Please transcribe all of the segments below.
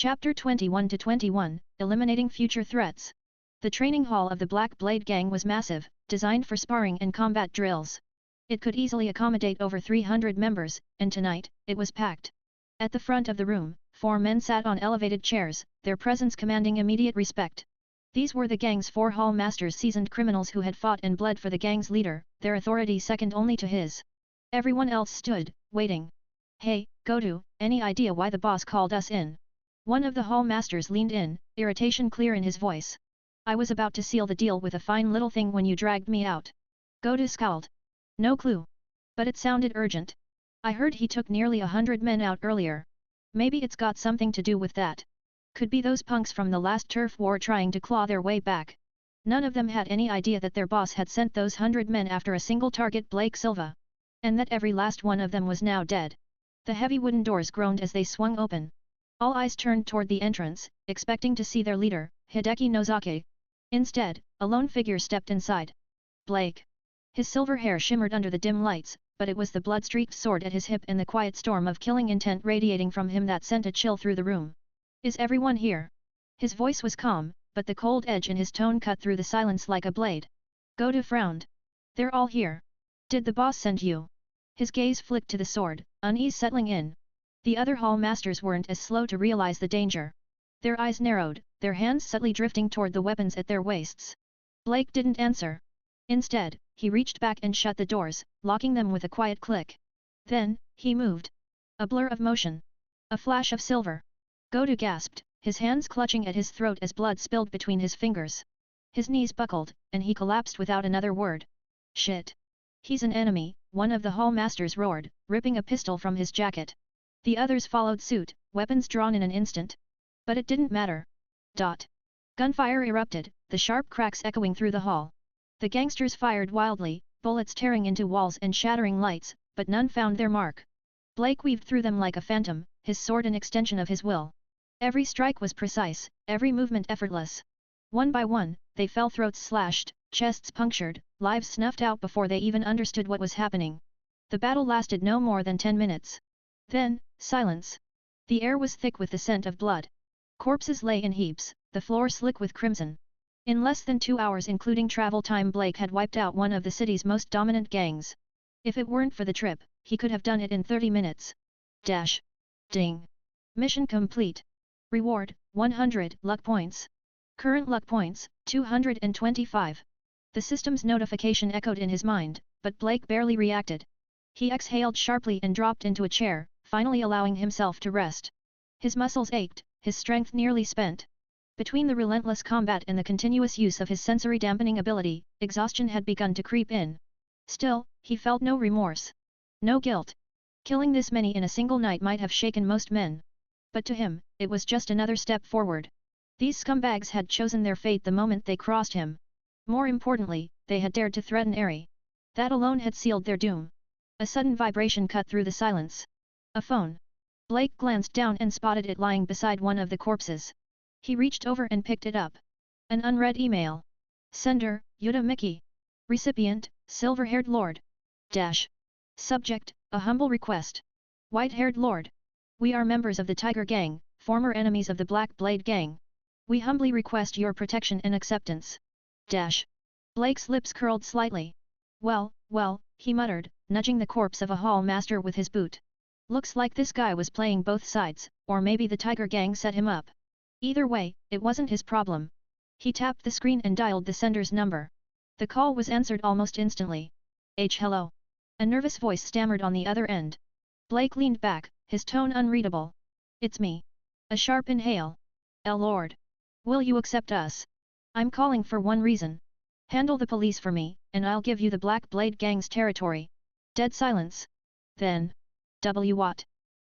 Chapter 21-21, Eliminating Future Threats. The training hall of the Black Blade Gang was massive, designed for sparring and combat drills. It could easily accommodate over 300 members, and tonight, it was packed. At the front of the room, 4 men sat on elevated chairs, their presence commanding immediate respect. These were the gang's 4 hall masters, seasoned criminals who had fought and bled for the gang's leader, their authority second only to his. Everyone else stood, waiting. "Hey, Godu, any idea why the boss called us in?" One of the hall masters leaned in, irritation clear in his voice. "I was about to seal the deal with a fine little thing when you dragged me out." Godu scowled. "No clue. But it sounded urgent. I heard he took nearly 100 men out earlier. Maybe it's got something to do with that. Could be those punks from the last turf war trying to claw their way back." None of them had any idea that their boss had sent those 100 men after a single target, Blake Silva. And that every last one of them was now dead. The heavy wooden doors groaned as they swung open. All eyes turned toward the entrance, expecting to see their leader, Hideki Nozaki. Instead, a lone figure stepped inside. Blake. His silver hair shimmered under the dim lights, but it was the blood-streaked sword at his hip and the quiet storm of killing intent radiating from him that sent a chill through the room. "Is everyone here?" His voice was calm, but the cold edge in his tone cut through the silence like a blade. Godu frowned. "They're all here. Did the boss send you?" His gaze flicked to the sword, unease settling in. The other hall masters weren't as slow to realize the danger. Their eyes narrowed, their hands subtly drifting toward the weapons at their waists. Blake didn't answer. Instead, he reached back and shut the doors, locking them with a quiet click. Then, he moved. A blur of motion. A flash of silver. Godu gasped, his hands clutching at his throat as blood spilled between his fingers. His knees buckled, and he collapsed without another word. "Shit! He's an enemy," one of the hall masters roared, ripping a pistol from his jacket. The others followed suit, weapons drawn in an instant. But it didn't matter. Gunfire erupted, the sharp cracks echoing through the hall. The gangsters fired wildly, bullets tearing into walls and shattering lights, but none found their mark. Blake weaved through them like a phantom, his sword an extension of his will. Every strike was precise, every movement effortless. One by one, they fell, throats slashed, chests punctured, lives snuffed out before they even understood what was happening. The battle lasted no more than 10 minutes. Then, silence. The air was thick with the scent of blood. Corpses lay in heaps, the floor slick with crimson. In less than 2 hours including travel time, Blake had wiped out one of the city's most dominant gangs. If it weren't for the trip, he could have done it in 30 minutes. Ding. Mission complete. Reward, 100 luck points. Current luck points, 225. The system's notification echoed in his mind, but Blake barely reacted. He exhaled sharply and dropped into a chair, finally allowing himself to rest. His muscles ached, his strength nearly spent. Between the relentless combat and the continuous use of his sensory dampening ability, exhaustion had begun to creep in. Still, he felt no remorse. No guilt. Killing this many in a single night might have shaken most men. But to him, it was just another step forward. These scumbags had chosen their fate the moment they crossed him. More importantly, they had dared to threaten Eri. That alone had sealed their doom. A sudden vibration cut through the silence. A phone. Blake glanced down and spotted it lying beside one of the corpses. He reached over and picked it up. An unread email. Sender, Yuta Miki. Recipient, Silver-Haired Lord. Subject, a humble request. White-Haired Lord. We are members of the Tiger Gang, former enemies of the Black Blade Gang. We humbly request your protection and acceptance. Blake's lips curled slightly. Well, he muttered, nudging the corpse of a hall master with his boot. Looks like this guy was playing both sides, or maybe the Tiger Gang set him up. Either way, it wasn't his problem. He tapped the screen and dialed the sender's number. The call was answered almost instantly. Hello. A nervous voice stammered on the other end. Blake leaned back, his tone unreadable. It's me. A sharp inhale. Lord. Will you accept us? I'm calling for one reason. Handle the police for me, and I'll give you the Black Blade Gang's territory. Dead silence. Then. What?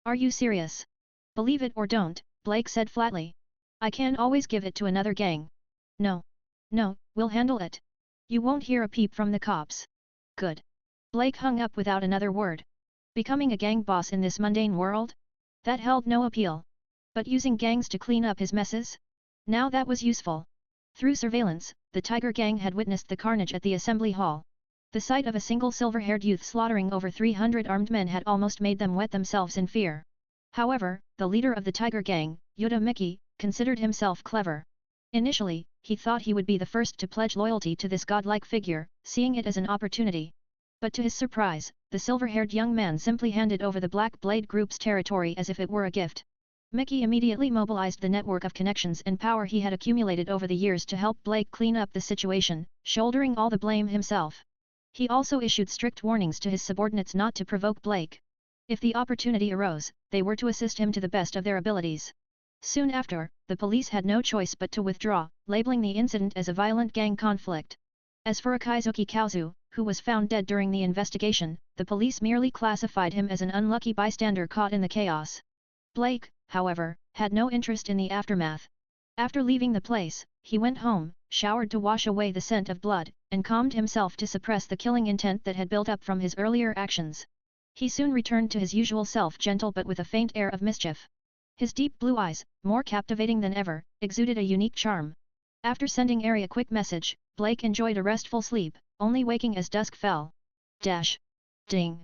Are you serious? Believe it or don't, Blake said flatly. I can always give it to another gang. No, we'll handle it. You won't hear a peep from the cops. Good. Blake hung up without another word. Becoming a gang boss in this mundane world? That held no appeal. But using gangs to clean up his messes? Now that was useful. Through surveillance, the Tiger Gang had witnessed the carnage at the assembly hall. The sight of a single silver-haired youth slaughtering over 300 armed men had almost made them wet themselves in fear. However, the leader of the Tiger Gang, Yuta Miki, considered himself clever. Initially, he thought he would be the first to pledge loyalty to this godlike figure, seeing it as an opportunity. But to his surprise, the silver-haired young man simply handed over the Black Blade Group's territory as if it were a gift. Mickey immediately mobilized the network of connections and power he had accumulated over the years to help Blake clean up the situation, shouldering all the blame himself. He also issued strict warnings to his subordinates not to provoke Blake. If the opportunity arose, they were to assist him to the best of their abilities. Soon after, the police had no choice but to withdraw, labeling the incident as a violent gang conflict. As for Akizuki Kaozu, who was found dead during the investigation, the police merely classified him as an unlucky bystander caught in the chaos. Blake, however, had no interest in the aftermath. After leaving the place, he went home, showered to wash away the scent of blood, and calmed himself to suppress the killing intent that had built up from his earlier actions. He soon returned to his usual self, gentle but with a faint air of mischief. His deep blue eyes, more captivating than ever, exuded a unique charm. After sending Ari a quick message, Blake enjoyed a restful sleep, only waking as dusk fell. Ding.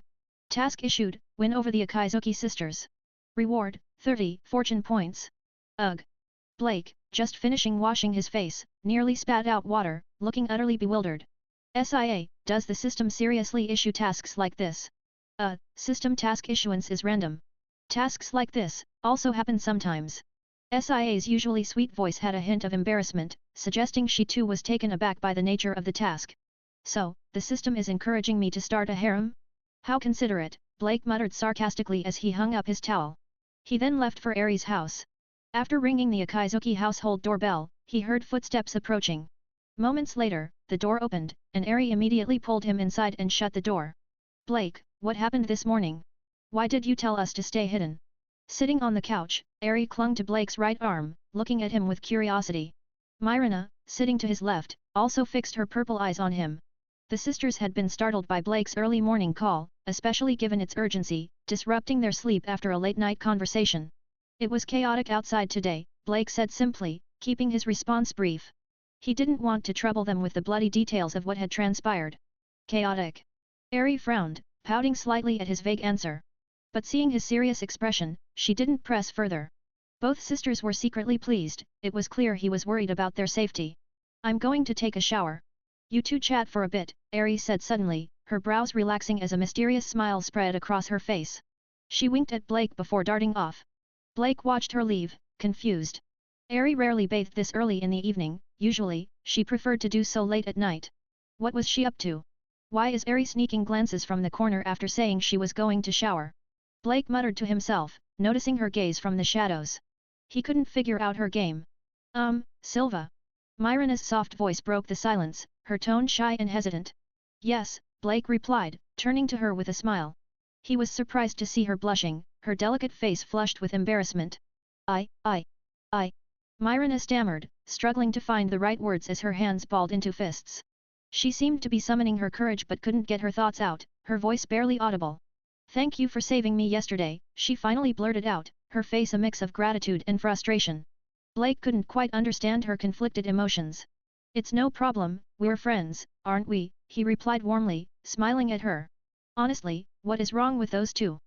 Task issued, win over the Akizuki sisters. Reward, 30 fortune points. Ugh. Blake, just finishing washing his face, nearly spat out water, looking utterly bewildered. SIA, does the system seriously issue tasks like this? System task issuance is random. Tasks like this also happen sometimes. SIA's usually sweet voice had a hint of embarrassment, suggesting she too was taken aback by the nature of the task. So, the system is encouraging me to start a harem? How considerate, Blake muttered sarcastically as he hung up his towel. He then left for Ari's house. After ringing the Akizuki household doorbell, he heard footsteps approaching. Moments later, the door opened, and Ari immediately pulled him inside and shut the door. Blake, what happened this morning? Why did you tell us to stay hidden? Sitting on the couch, Ari clung to Blake's right arm, looking at him with curiosity. Myrina, sitting to his left, also fixed her purple eyes on him. The sisters had been startled by Blake's early morning call, especially given its urgency, disrupting their sleep after a late-night conversation. It was chaotic outside today, Blake said simply, keeping his response brief. He didn't want to trouble them with the bloody details of what had transpired. Chaotic. Ari frowned, pouting slightly at his vague answer. But seeing his serious expression, she didn't press further. Both sisters were secretly pleased, it was clear he was worried about their safety. I'm going to take a shower. You two chat for a bit, Ari said suddenly, her brows relaxing as a mysterious smile spread across her face. She winked at Blake before darting off. Blake watched her leave, confused. Ari rarely bathed this early in the evening, usually, she preferred to do so late at night. What was she up to? Why is Ari sneaking glances from the corner after saying she was going to shower? Blake muttered to himself, noticing her gaze from the shadows. He couldn't figure out her game. Silva. Myrina's soft voice broke the silence, her tone shy and hesitant. Yes, Blake replied, turning to her with a smile. He was surprised to see her blushing, her delicate face flushed with embarrassment. I. Myrina stammered, struggling to find the right words as her hands balled into fists. She seemed to be summoning her courage but couldn't get her thoughts out, her voice barely audible. Thank you for saving me yesterday, she finally blurted out, her face a mix of gratitude and frustration. Blake couldn't quite understand her conflicted emotions. It's no problem, we're friends, aren't we? He replied warmly, smiling at her. Honestly, what is wrong with those two?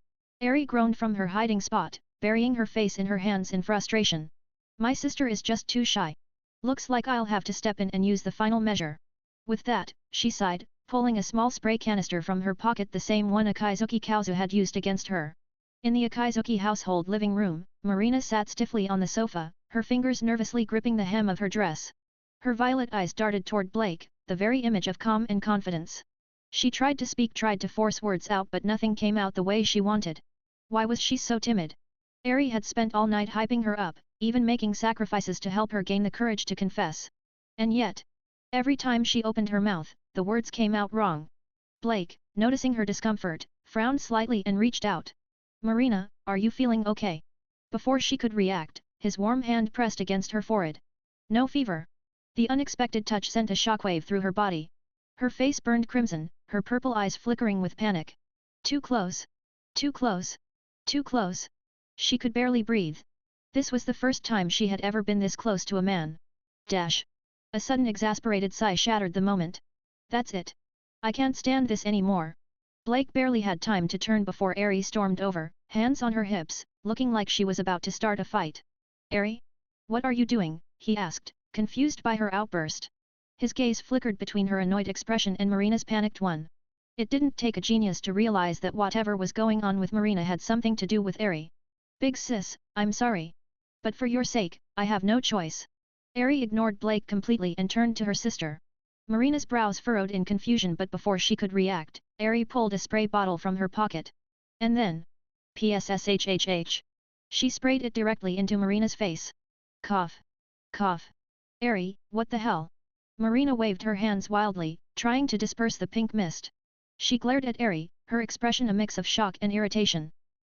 Ari groaned from her hiding spot, burying her face in her hands in frustration. My sister is just too shy. Looks like I'll have to step in and use the final measure. With that, she sighed, pulling a small spray canister from her pocket, the same one Akizuki Kaozu had used against her. In the Akizuki household living room, Marina sat stiffly on the sofa, her fingers nervously gripping the hem of her dress. Her violet eyes darted toward Blake, the very image of calm and confidence. She tried to speak, tried to force words out, but nothing came out the way she wanted. Why was she so timid? Ari had spent all night hyping her up, even making sacrifices to help her gain the courage to confess. And yet, every time she opened her mouth, the words came out wrong. Blake, noticing her discomfort, frowned slightly and reached out. Marina, are you feeling okay? Before she could react, his warm hand pressed against her forehead. No fever. The unexpected touch sent a shockwave through her body. Her face burned crimson, her purple eyes flickering with panic. Too close. Too close. Too close. She could barely breathe. This was the first time she had ever been this close to a man. A sudden exasperated sigh shattered the moment. That's it. I can't stand this anymore. Blake barely had time to turn before Ari stormed over, hands on her hips, looking like she was about to start a fight. Eri? What are you doing? He asked, confused by her outburst. His gaze flickered between her annoyed expression and Marina's panicked one. It didn't take a genius to realize that whatever was going on with Marina had something to do with Eri. Big sis, I'm sorry. But for your sake, I have no choice. Eri ignored Blake completely and turned to her sister. Marina's brows furrowed in confusion, but before she could react, Eri pulled a spray bottle from her pocket. And then... PSSHHH. She sprayed it directly into Marina's face. Cough. Cough. Eri, what the hell? Marina waved her hands wildly, trying to disperse the pink mist. She glared at Eri, her expression a mix of shock and irritation.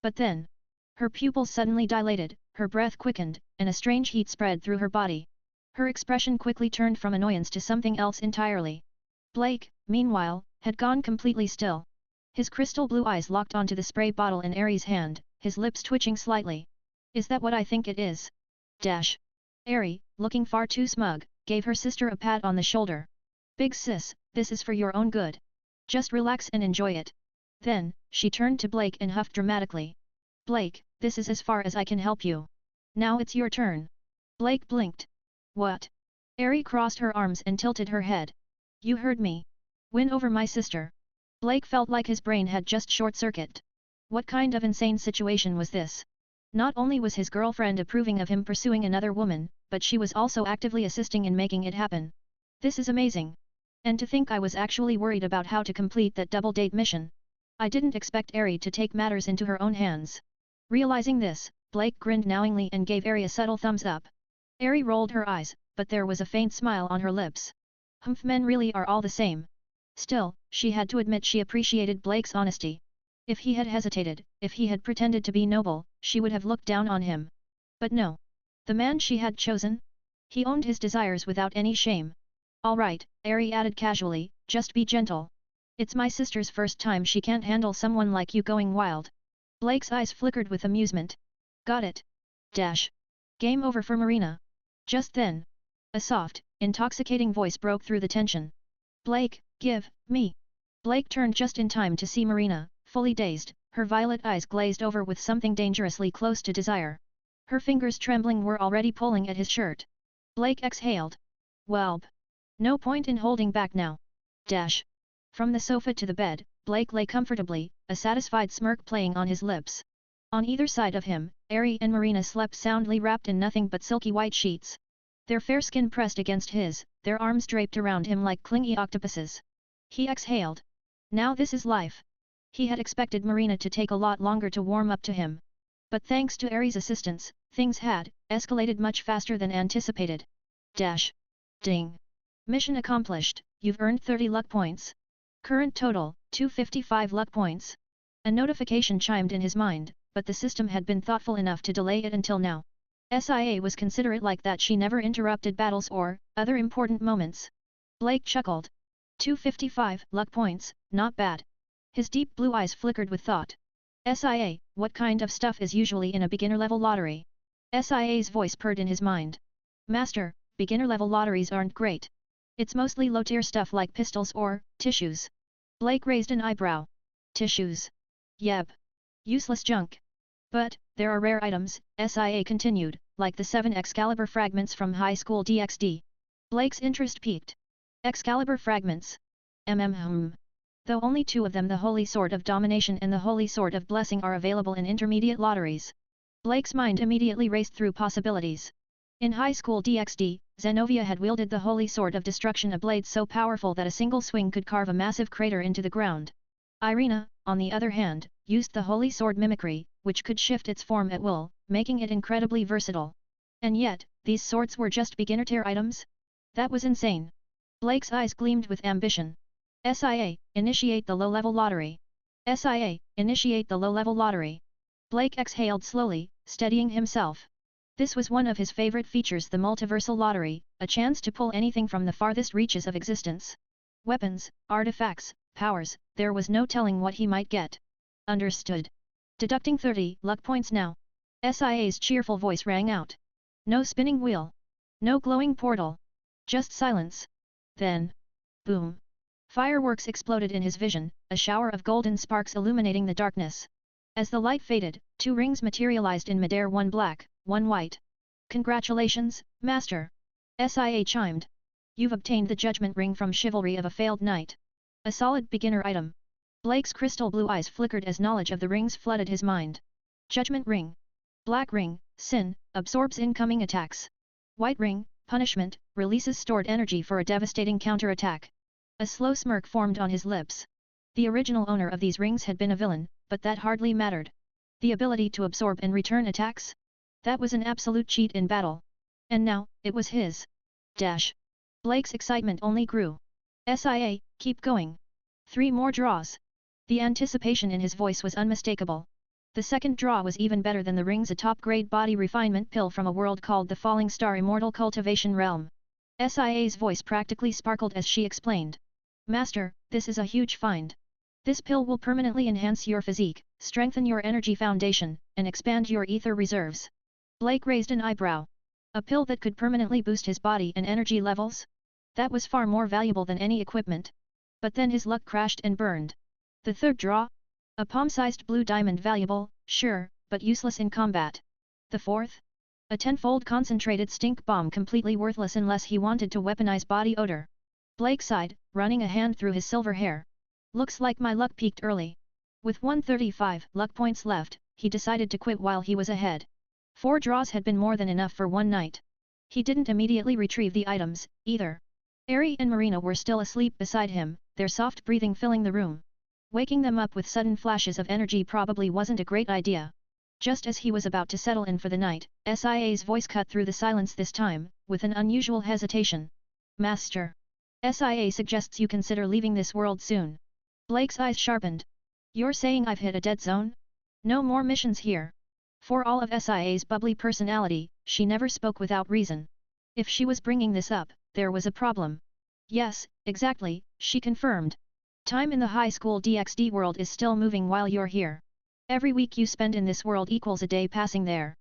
But then... her pupils suddenly dilated, her breath quickened, and a strange heat spread through her body. Her expression quickly turned from annoyance to something else entirely. Blake, meanwhile, had gone completely still. His crystal blue eyes locked onto the spray bottle in Eri's hand, his lips twitching slightly. Is that what I think it is? Dash. Eri, looking far too smug, gave her sister a pat on the shoulder. Big sis, this is for your own good. Just relax and enjoy it. Then, she turned to Blake and huffed dramatically. Blake, this is as far as I can help you. Now it's your turn. Blake blinked. What? Eri crossed her arms and tilted her head. You heard me. Win over my sister. Blake felt like his brain had just short-circuited. What kind of insane situation was this? Not only was his girlfriend approving of him pursuing another woman, but she was also actively assisting in making it happen. This is amazing. And to think I was actually worried about how to complete that double date mission. I didn't expect Eri to take matters into her own hands. Realizing this, Blake grinned knowingly and gave Eri a subtle thumbs up. Eri rolled her eyes, but there was a faint smile on her lips. Humph, men really are all the same. Still, she had to admit she appreciated Blake's honesty. If he had hesitated, if he had pretended to be noble, she would have looked down on him. But no. The man she had chosen? He owned his desires without any shame. All right, Eri added casually, just be gentle. It's my sister's first time, she can't handle someone like you going wild. Blake's eyes flickered with amusement. Got it. Dash. Game over for Marina. Just then, a soft, intoxicating voice broke through the tension. Blake, give me. Blake turned just in time to see Marina, fully dazed, her violet eyes glazed over with something dangerously close to desire. Her fingers trembling were already pulling at his shirt. Blake exhaled. Welp. No point in holding back now. Dash. From the sofa to the bed, Blake lay comfortably, a satisfied smirk playing on his lips. On either side of him, Eri and Marina slept soundly wrapped in nothing but silky white sheets. Their fair skin pressed against his, their arms draped around him like clingy octopuses. He exhaled. Now this is life. He had expected Marina to take a lot longer to warm up to him. But thanks to Eri's assistance, things had escalated much faster than anticipated. Dash. Ding. Mission accomplished, you've earned 30 luck points. Current total, 255 luck points. A notification chimed in his mind, but the system had been thoughtful enough to delay it until now. SIA was considerate like that, she never interrupted battles or other important moments. Blake chuckled. 255 luck points, not bad. His deep blue eyes flickered with thought. SIA, what kind of stuff is usually in a beginner-level lottery? SIA's voice purred in his mind. Master, beginner-level lotteries aren't great. It's mostly low-tier stuff like pistols or tissues. Blake raised an eyebrow. Tissues. Yep. Useless junk. But, there are rare items, SIA continued, like the 7 Excalibur fragments from High School DxD. Blake's interest piqued. Excalibur fragments. Though only 2 of them, the Holy Sword of Domination and the Holy Sword of Blessing, are available in intermediate lotteries. Blake's mind immediately raced through possibilities. In High School DxD, Zenovia had wielded the Holy Sword of Destruction, a blade so powerful that a single swing could carve a massive crater into the ground. Irina, on the other hand, used the Holy Sword Mimicry, which could shift its form at will, making it incredibly versatile. And yet, these swords were just beginner-tier items? That was insane. Blake's eyes gleamed with ambition. SIA, initiate the low-level lottery. SIA, initiate the low-level lottery. Blake exhaled slowly, steadying himself. This was one of his favorite features, the multiversal lottery, a chance to pull anything from the farthest reaches of existence. Weapons, artifacts, powers, there was no telling what he might get. Understood. Deducting 30 luck points now. SIA's cheerful voice rang out. No spinning wheel. No glowing portal. Just silence. Then. Boom. Fireworks exploded in his vision, a shower of golden sparks illuminating the darkness. As the light faded, 2 rings materialized in midair, one black, one white. Congratulations, Master! SIA chimed. You've obtained the judgment ring from Chivalry of a Failed Knight. A solid beginner item. Blake's crystal blue eyes flickered as knowledge of the rings flooded his mind. Judgment ring. Black ring, sin, absorbs incoming attacks. White ring, punishment, releases stored energy for a devastating counterattack. A slow smirk formed on his lips. The original owner of these rings had been a villain, but that hardly mattered. The ability to absorb and return attacks? That was an absolute cheat in battle. And now, it was his. Dash. Blake's excitement only grew. SIA, keep going. 3 more draws. The anticipation in his voice was unmistakable. The second draw was even better than the rings, a top-grade body refinement pill from a world called the Falling Star Immortal Cultivation Realm. SIA's voice practically sparkled as she explained. Master, this is a huge find. This pill will permanently enhance your physique, strengthen your energy foundation, and expand your ether reserves. Blake raised an eyebrow. A pill that could permanently boost his body and energy levels? That was far more valuable than any equipment. But then his luck crashed and burned. The third draw? A palm-sized blue diamond, valuable, sure, but useless in combat. The fourth? A 10-fold concentrated stink bomb, completely worthless unless he wanted to weaponize body odor. Blake sighed, running a hand through his silver hair. Looks like my luck peaked early. With 135 luck points left, he decided to quit while he was ahead. 4 draws had been more than enough for one night. He didn't immediately retrieve the items, either. Ari and Marina were still asleep beside him, their soft breathing filling the room. Waking them up with sudden flashes of energy probably wasn't a great idea. Just as he was about to settle in for the night, SIA's voice cut through the silence this time, with an unusual hesitation. Master. SIA suggests you consider leaving this world soon. Blake's eyes sharpened. You're saying I've hit a dead zone? No more missions here. For all of SIA's bubbly personality, she never spoke without reason. If she was bringing this up, there was a problem. Yes, exactly, she confirmed. Time in the High School DxD world is still moving while you're here. Every week you spend in this world equals a day passing there.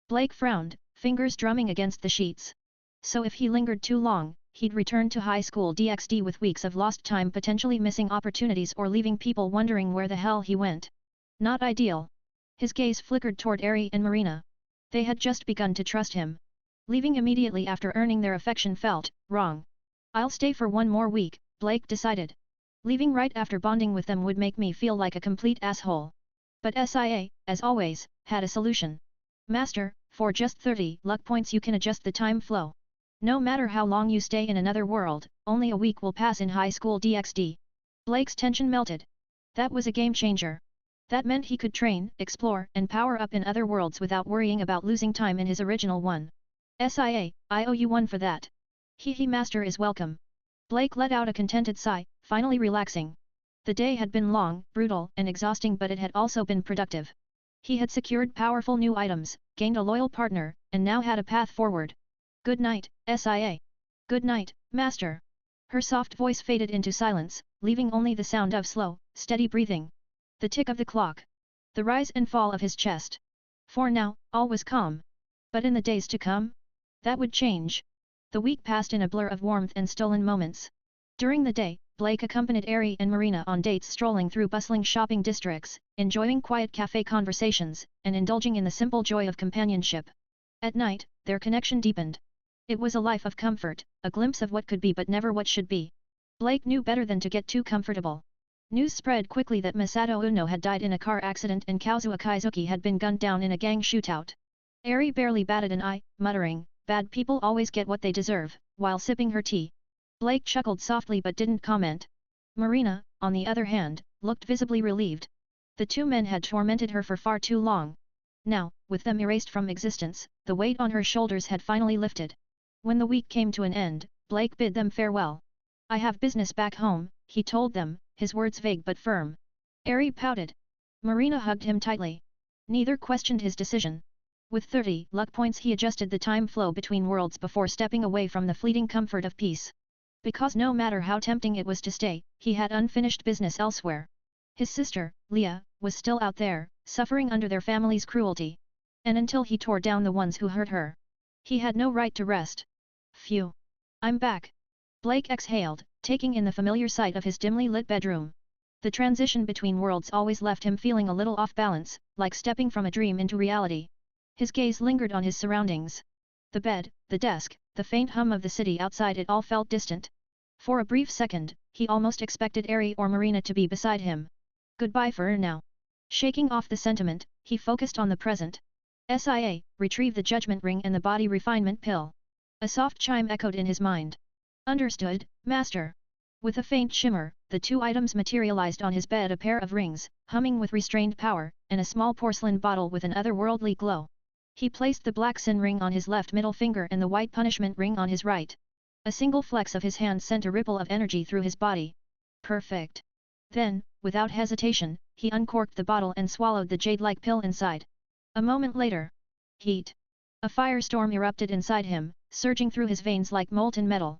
Blake frowned, fingers drumming against the sheets. So if he lingered too long, he'd return to High School DxD with weeks of lost time, potentially missing opportunities or leaving people wondering where the hell he went. Not ideal. His gaze flickered toward Ari and Marina. They had just begun to trust him. Leaving immediately after earning their affection felt wrong. I'll stay for 1 more week, Blake decided. Leaving right after bonding with them would make me feel like a complete asshole. But SIA, as always, had a solution. Master, for just 30 luck points you can adjust the time flow. No matter how long you stay in another world, only a week will pass in High School DxD. Blake's tension melted. That was a game changer. That meant he could train, explore, and power up in other worlds without worrying about losing time in his original one. SIA, I owe you one for that. Master is welcome. Blake let out a contented sigh, finally relaxing. The day had been long, brutal, and exhausting, but it had also been productive. He had secured powerful new items, gained a loyal partner, and now had a path forward. Good night, SIA. Good night, Master. Her soft voice faded into silence, leaving only the sound of slow, steady breathing. The tick of the clock. The rise and fall of his chest. For now, all was calm. But in the days to come? That would change. The week passed in a blur of warmth and stolen moments. During the day, Blake accompanied Ari and Marina on dates, strolling through bustling shopping districts, enjoying quiet cafe conversations, and indulging in the simple joy of companionship. At night, their connection deepened. It was a life of comfort, a glimpse of what could be but never what should be. Blake knew better than to get too comfortable. News spread quickly that Masato Uno had died in a car accident and Kazuo Kaizuki had been gunned down in a gang shootout. Ari barely batted an eye, muttering, "Bad people always get what they deserve," while sipping her tea. Blake chuckled softly but didn't comment. Marina, on the other hand, looked visibly relieved. The 2 men had tormented her for far too long. Now, with them erased from existence, the weight on her shoulders had finally lifted. When the week came to an end, Blake bid them farewell. "I have business back home," he told them, his words vague but firm. Ari pouted. Marina hugged him tightly. Neither questioned his decision. With 30 luck points he adjusted the time flow between worlds before stepping away from the fleeting comfort of peace. Because no matter how tempting it was to stay, he had unfinished business elsewhere. His sister, Leah, was still out there, suffering under their family's cruelty. And until he tore down the ones who hurt her, he had no right to rest. Phew. I'm back. Blake exhaled, taking in the familiar sight of his dimly lit bedroom. The transition between worlds always left him feeling a little off balance, like stepping from a dream into reality. His gaze lingered on his surroundings. The bed, the desk, the faint hum of the city outside, it all felt distant. For a brief second, he almost expected Eri or Marina to be beside him. Goodbye for now. Shaking off the sentiment, he focused on the present. Retrieve the judgment ring and the body refinement pill. A soft chime echoed in his mind. Understood, master. With a faint shimmer, the two items materialized on his bed: a pair of rings, humming with restrained power, and a small porcelain bottle with an otherworldly glow. He placed the black sin ring on his left middle finger and the white punishment ring on his right. A single flex of his hand sent a ripple of energy through his body. Perfect. Then, without hesitation, he uncorked the bottle and swallowed the jade-like pill inside. A moment later, heat. A firestorm erupted inside him, surging through his veins like molten metal.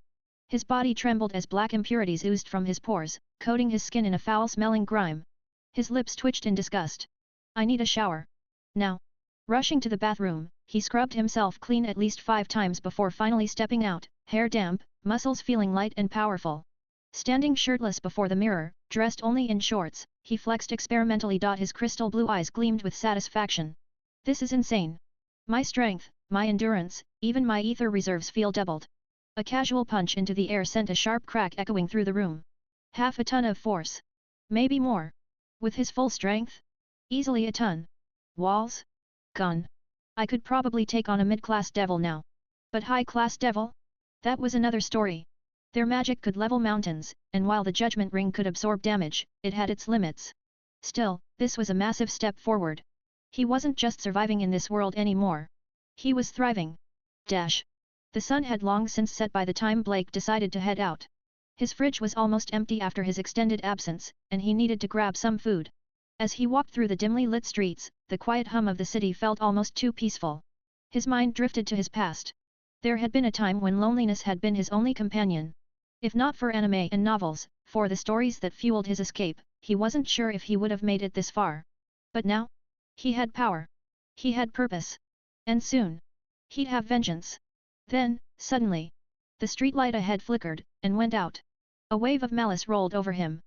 His body trembled as black impurities oozed from his pores, coating his skin in a foul-smelling grime. His lips twitched in disgust. I need a shower. Now. Rushing to the bathroom, he scrubbed himself clean at least 5 times before finally stepping out, hair damp, muscles feeling light and powerful. Standing shirtless before the mirror, dressed only in shorts, he flexed experimentally. His crystal blue eyes gleamed with satisfaction. This is insane. My strength, my endurance, even my ether reserves feel doubled. A casual punch into the air sent a sharp crack echoing through the room. Half a ton of force. Maybe more. With his full strength? Easily a ton. Walls? Gone. I could probably take on a mid-class devil now. But high-class devil? That was another story. Their magic could level mountains, and while the judgment ring could absorb damage, it had its limits. Still, this was a massive step forward. He wasn't just surviving in this world anymore. He was thriving. The sun had long since set by the time Blake decided to head out. His fridge was almost empty after his extended absence, and he needed to grab some food. As he walked through the dimly lit streets, the quiet hum of the city felt almost too peaceful. His mind drifted to his past. There had been a time when loneliness had been his only companion. If not for anime and novels, for the stories that fueled his escape, he wasn't sure if he would have made it this far. But now? He had power. He had purpose. And soon, he'd have vengeance. Then, suddenly, the streetlight ahead flickered, and went out. A wave of malice rolled over him.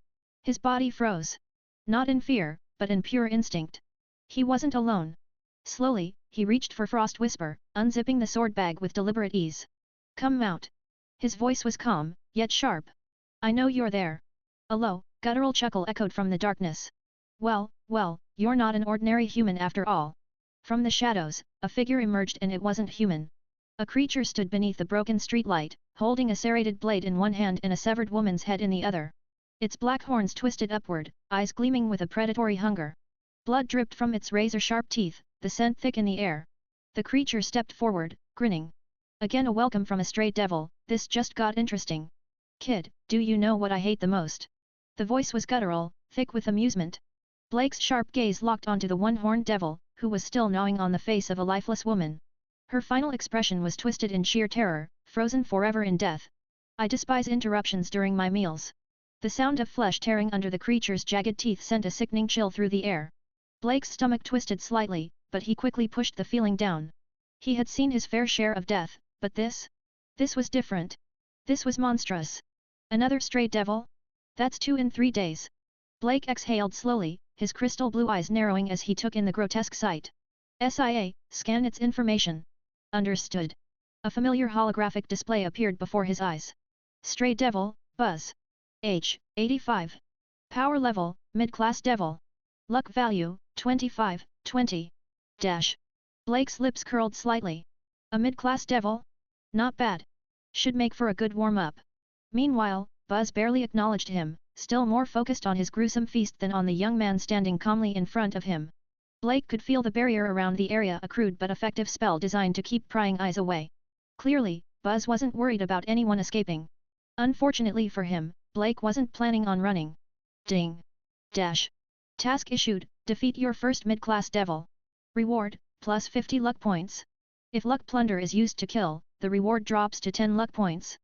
His body froze. Not in fear, but in pure instinct. He wasn't alone. Slowly, he reached for Frost Whisper, unzipping the sword bag with deliberate ease. Come out. His voice was calm, yet sharp. I know you're there. A low, guttural chuckle echoed from the darkness. Well, you're not an ordinary human after all. From the shadows, a figure emerged, and it wasn't human. A creature stood beneath the broken streetlight, holding a serrated blade in one hand and a severed woman's head in the other. Its black horns twisted upward, eyes gleaming with a predatory hunger. Blood dripped from its razor-sharp teeth, the scent thick in the air. The creature stepped forward, grinning. Again a welcome from a stray devil. This just got interesting. Kid, do you know what I hate the most? The voice was guttural, thick with amusement. Blake's sharp gaze locked onto the one-horned devil, who was still gnawing on the face of a lifeless woman. Her final expression was twisted in sheer terror, frozen forever in death. I despise interruptions during my meals. The sound of flesh tearing under the creature's jagged teeth sent a sickening chill through the air. Blake's stomach twisted slightly, but he quickly pushed the feeling down. He had seen his fair share of death, but this was different. This was monstrous. Another stray devil? That's 2 in 3 days. Blake exhaled slowly, his crystal blue eyes narrowing as he took in the grotesque sight. Scan its information. Understood. A familiar holographic display appeared before his eyes. Stray devil, Buzz. Age, 85. Power level, mid-class devil. Luck value, 25, 20. Blake's lips curled slightly. A mid-class devil? Not bad. Should make for a good warm-up. Meanwhile, Buzz barely acknowledged him, still more focused on his gruesome feast than on the young man standing calmly in front of him. Blake could feel the barrier around the area, a crude but effective spell designed to keep prying eyes away. Clearly, Buzz wasn't worried about anyone escaping. Unfortunately for him, Blake wasn't planning on running. Ding. Task issued, defeat your first mid-class devil. Reward, plus 50 luck points. If Luck Plunder is used to kill, the reward drops to 10 luck points.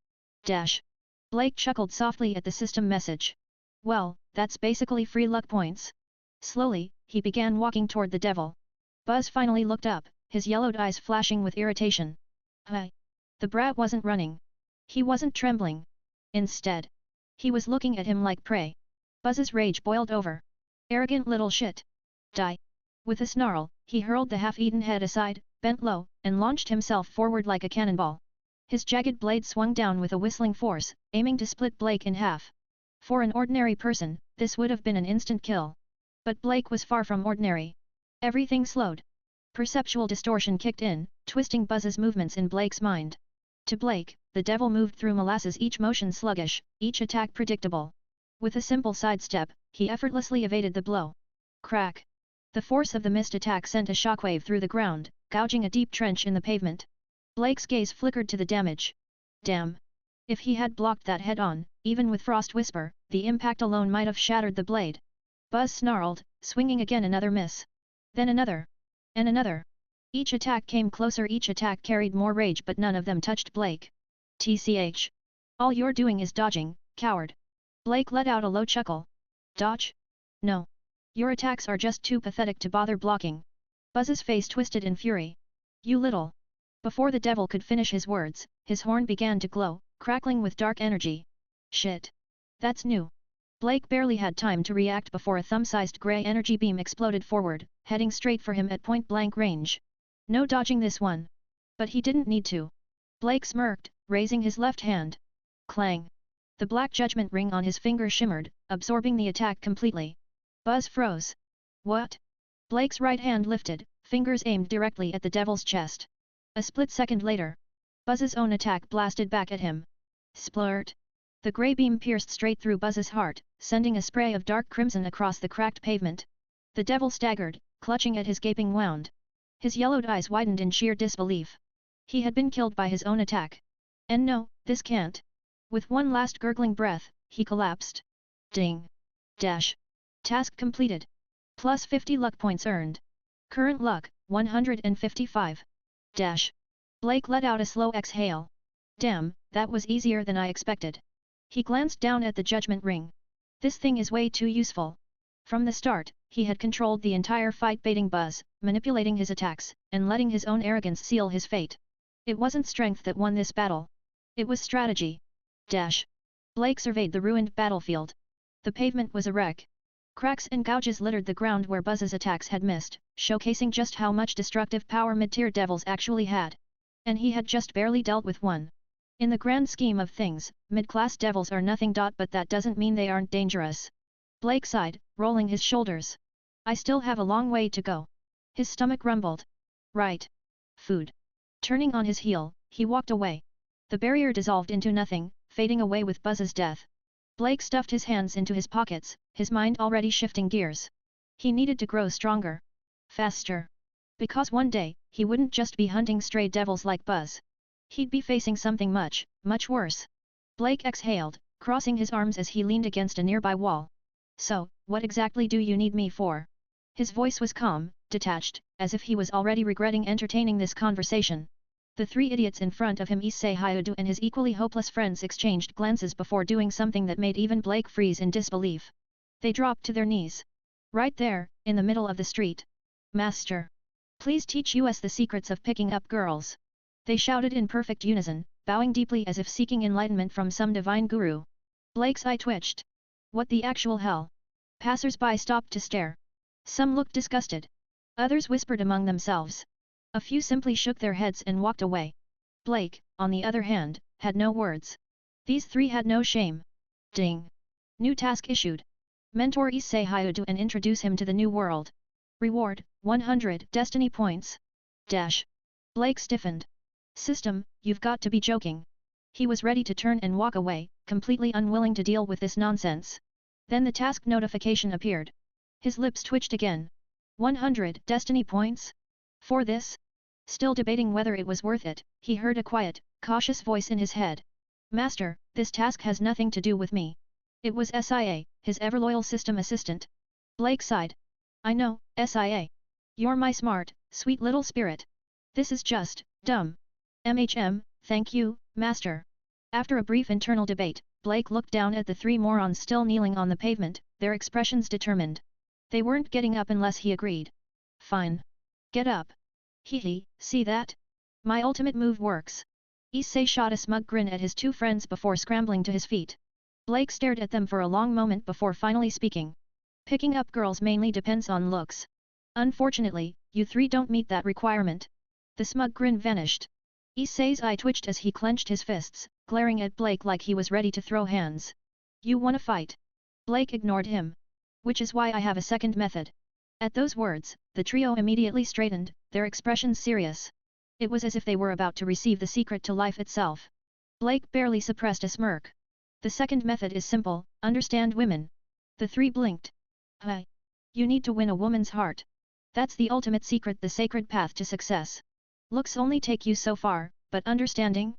Blake chuckled softly at the system message. Well, that's basically free luck points. Slowly, he began walking toward the devil. Buzz finally looked up, his yellowed eyes flashing with irritation. Hi. The brat wasn't running. He wasn't trembling. Instead, he was looking at him like prey. Buzz's rage boiled over. Arrogant little shit. Die. With a snarl, he hurled the half-eaten head aside, bent low, and launched himself forward like a cannonball. His jagged blade swung down with a whistling force, aiming to split Blake in half. For an ordinary person, this would have been an instant kill. But Blake was far from ordinary. Everything slowed. Perceptual distortion kicked in, twisting Buzz's movements in Blake's mind. To Blake, the devil moved through molasses, each motion sluggish, each attack predictable. With a simple sidestep, he effortlessly evaded the blow. Crack! The force of the missed attack sent a shockwave through the ground, gouging a deep trench in the pavement. Blake's gaze flickered to the damage. Damn! If he had blocked that head-on, even with Frost Whisper, the impact alone might have shattered the blade. Buzz snarled, swinging again. Another miss. Then another. And another. Each attack came closer, each attack carried more rage, but none of them touched Blake. TCH. All you're doing is dodging, coward. Blake let out a low chuckle. Dodge? No. Your attacks are just too pathetic to bother blocking. Buzz's face twisted in fury. You little. Before the devil could finish his words, his horn began to glow, crackling with dark energy. Shit. That's new. Blake barely had time to react before a thumb-sized grey energy beam exploded forward, heading straight for him at point-blank range. No dodging this one. But he didn't need to. Blake smirked, raising his left hand. Clang. The black judgment ring on his finger shimmered, absorbing the attack completely. Buzz froze. What? Blake's right hand lifted, fingers aimed directly at the devil's chest. A split second later, Buzz's own attack blasted back at him. Splurt! The grey beam pierced straight through Buzz's heart, sending a spray of dark crimson across the cracked pavement. The devil staggered, clutching at his gaping wound. His yellowed eyes widened in sheer disbelief. He had been killed by his own attack. And no, this can't. With one last gurgling breath, he collapsed. Ding! Dash! Task completed. Plus 50 luck points earned. Current luck, 155. Dash. Blake let out a slow exhale. Damn, that was easier than I expected. He glanced down at the judgment ring. This thing is way too useful. From the start, he had controlled the entire fight, baiting Buzz, manipulating his attacks, and letting his own arrogance seal his fate. It wasn't strength that won this battle. It was strategy. Dash. Blake surveyed the ruined battlefield. The pavement was a wreck. Cracks and gouges littered the ground where Buzz's attacks had missed, showcasing just how much destructive power mid-tier devils actually had. And he had just barely dealt with one. In the grand scheme of things, mid-class devils are nothing. But that doesn't mean they aren't dangerous. Blake sighed, rolling his shoulders. I still have a long way to go. His stomach rumbled. Right. Food. Turning on his heel, he walked away. The barrier dissolved into nothing, fading away with Buzz's death. Blake stuffed his hands into his pockets, his mind already shifting gears. He needed to grow stronger. Faster. Because one day, he wouldn't just be hunting stray devils like Buzz. He'd be facing something much, much worse. Blake exhaled, crossing his arms as he leaned against a nearby wall. So, what exactly do you need me for? His voice was calm, detached, as if he was already regretting entertaining this conversation. The three idiots in front of him, Issei Hyudu and his equally hopeless friends, exchanged glances before doing something that made even Blake freeze in disbelief. They dropped to their knees. Right there, in the middle of the street. Master! Please teach us the secrets of picking up girls. They shouted in perfect unison, bowing deeply as if seeking enlightenment from some divine guru. Blake's eye twitched. What the actual hell? Passers-by stopped to stare. Some looked disgusted. Others whispered among themselves. A few simply shook their heads and walked away. Blake, on the other hand, had no words. These three had no shame. Ding! New task issued. Mentor Issei Hyudu and introduce him to the new world. Reward, 100 destiny points. Dash. Blake stiffened. System, you've got to be joking. He was ready to turn and walk away, completely unwilling to deal with this nonsense. Then the task notification appeared. His lips twitched again. 100 destiny points? For this? Still debating whether it was worth it, he heard a quiet, cautious voice in his head. Master, this task has nothing to do with me. It was SIA, his ever-loyal system assistant. Blake sighed. I know, SIA. You're my smart, sweet little spirit. This is just, dumb. Thank you, Master. After a brief internal debate, Blake looked down at the three morons still kneeling on the pavement, their expressions determined. They weren't getting up unless he agreed. Fine. Get up. Hee, see that? My ultimate move works. Issei shot a smug grin at his two friends before scrambling to his feet. Blake stared at them for a long moment before finally speaking. Picking up girls mainly depends on looks. Unfortunately, you three don't meet that requirement. The smug grin vanished. Issei's eye twitched as he clenched his fists, glaring at Blake like he was ready to throw hands. You wanna fight? Blake ignored him. Which is why I have a second method. At those words, the trio immediately straightened, their expressions serious. It was as if they were about to receive the secret to life itself. Blake barely suppressed a smirk. The second method is simple, understand women. The three blinked. Hi. You need to win a woman's heart. That's the ultimate secret, the sacred path to success. Looks only take you so far, but understanding?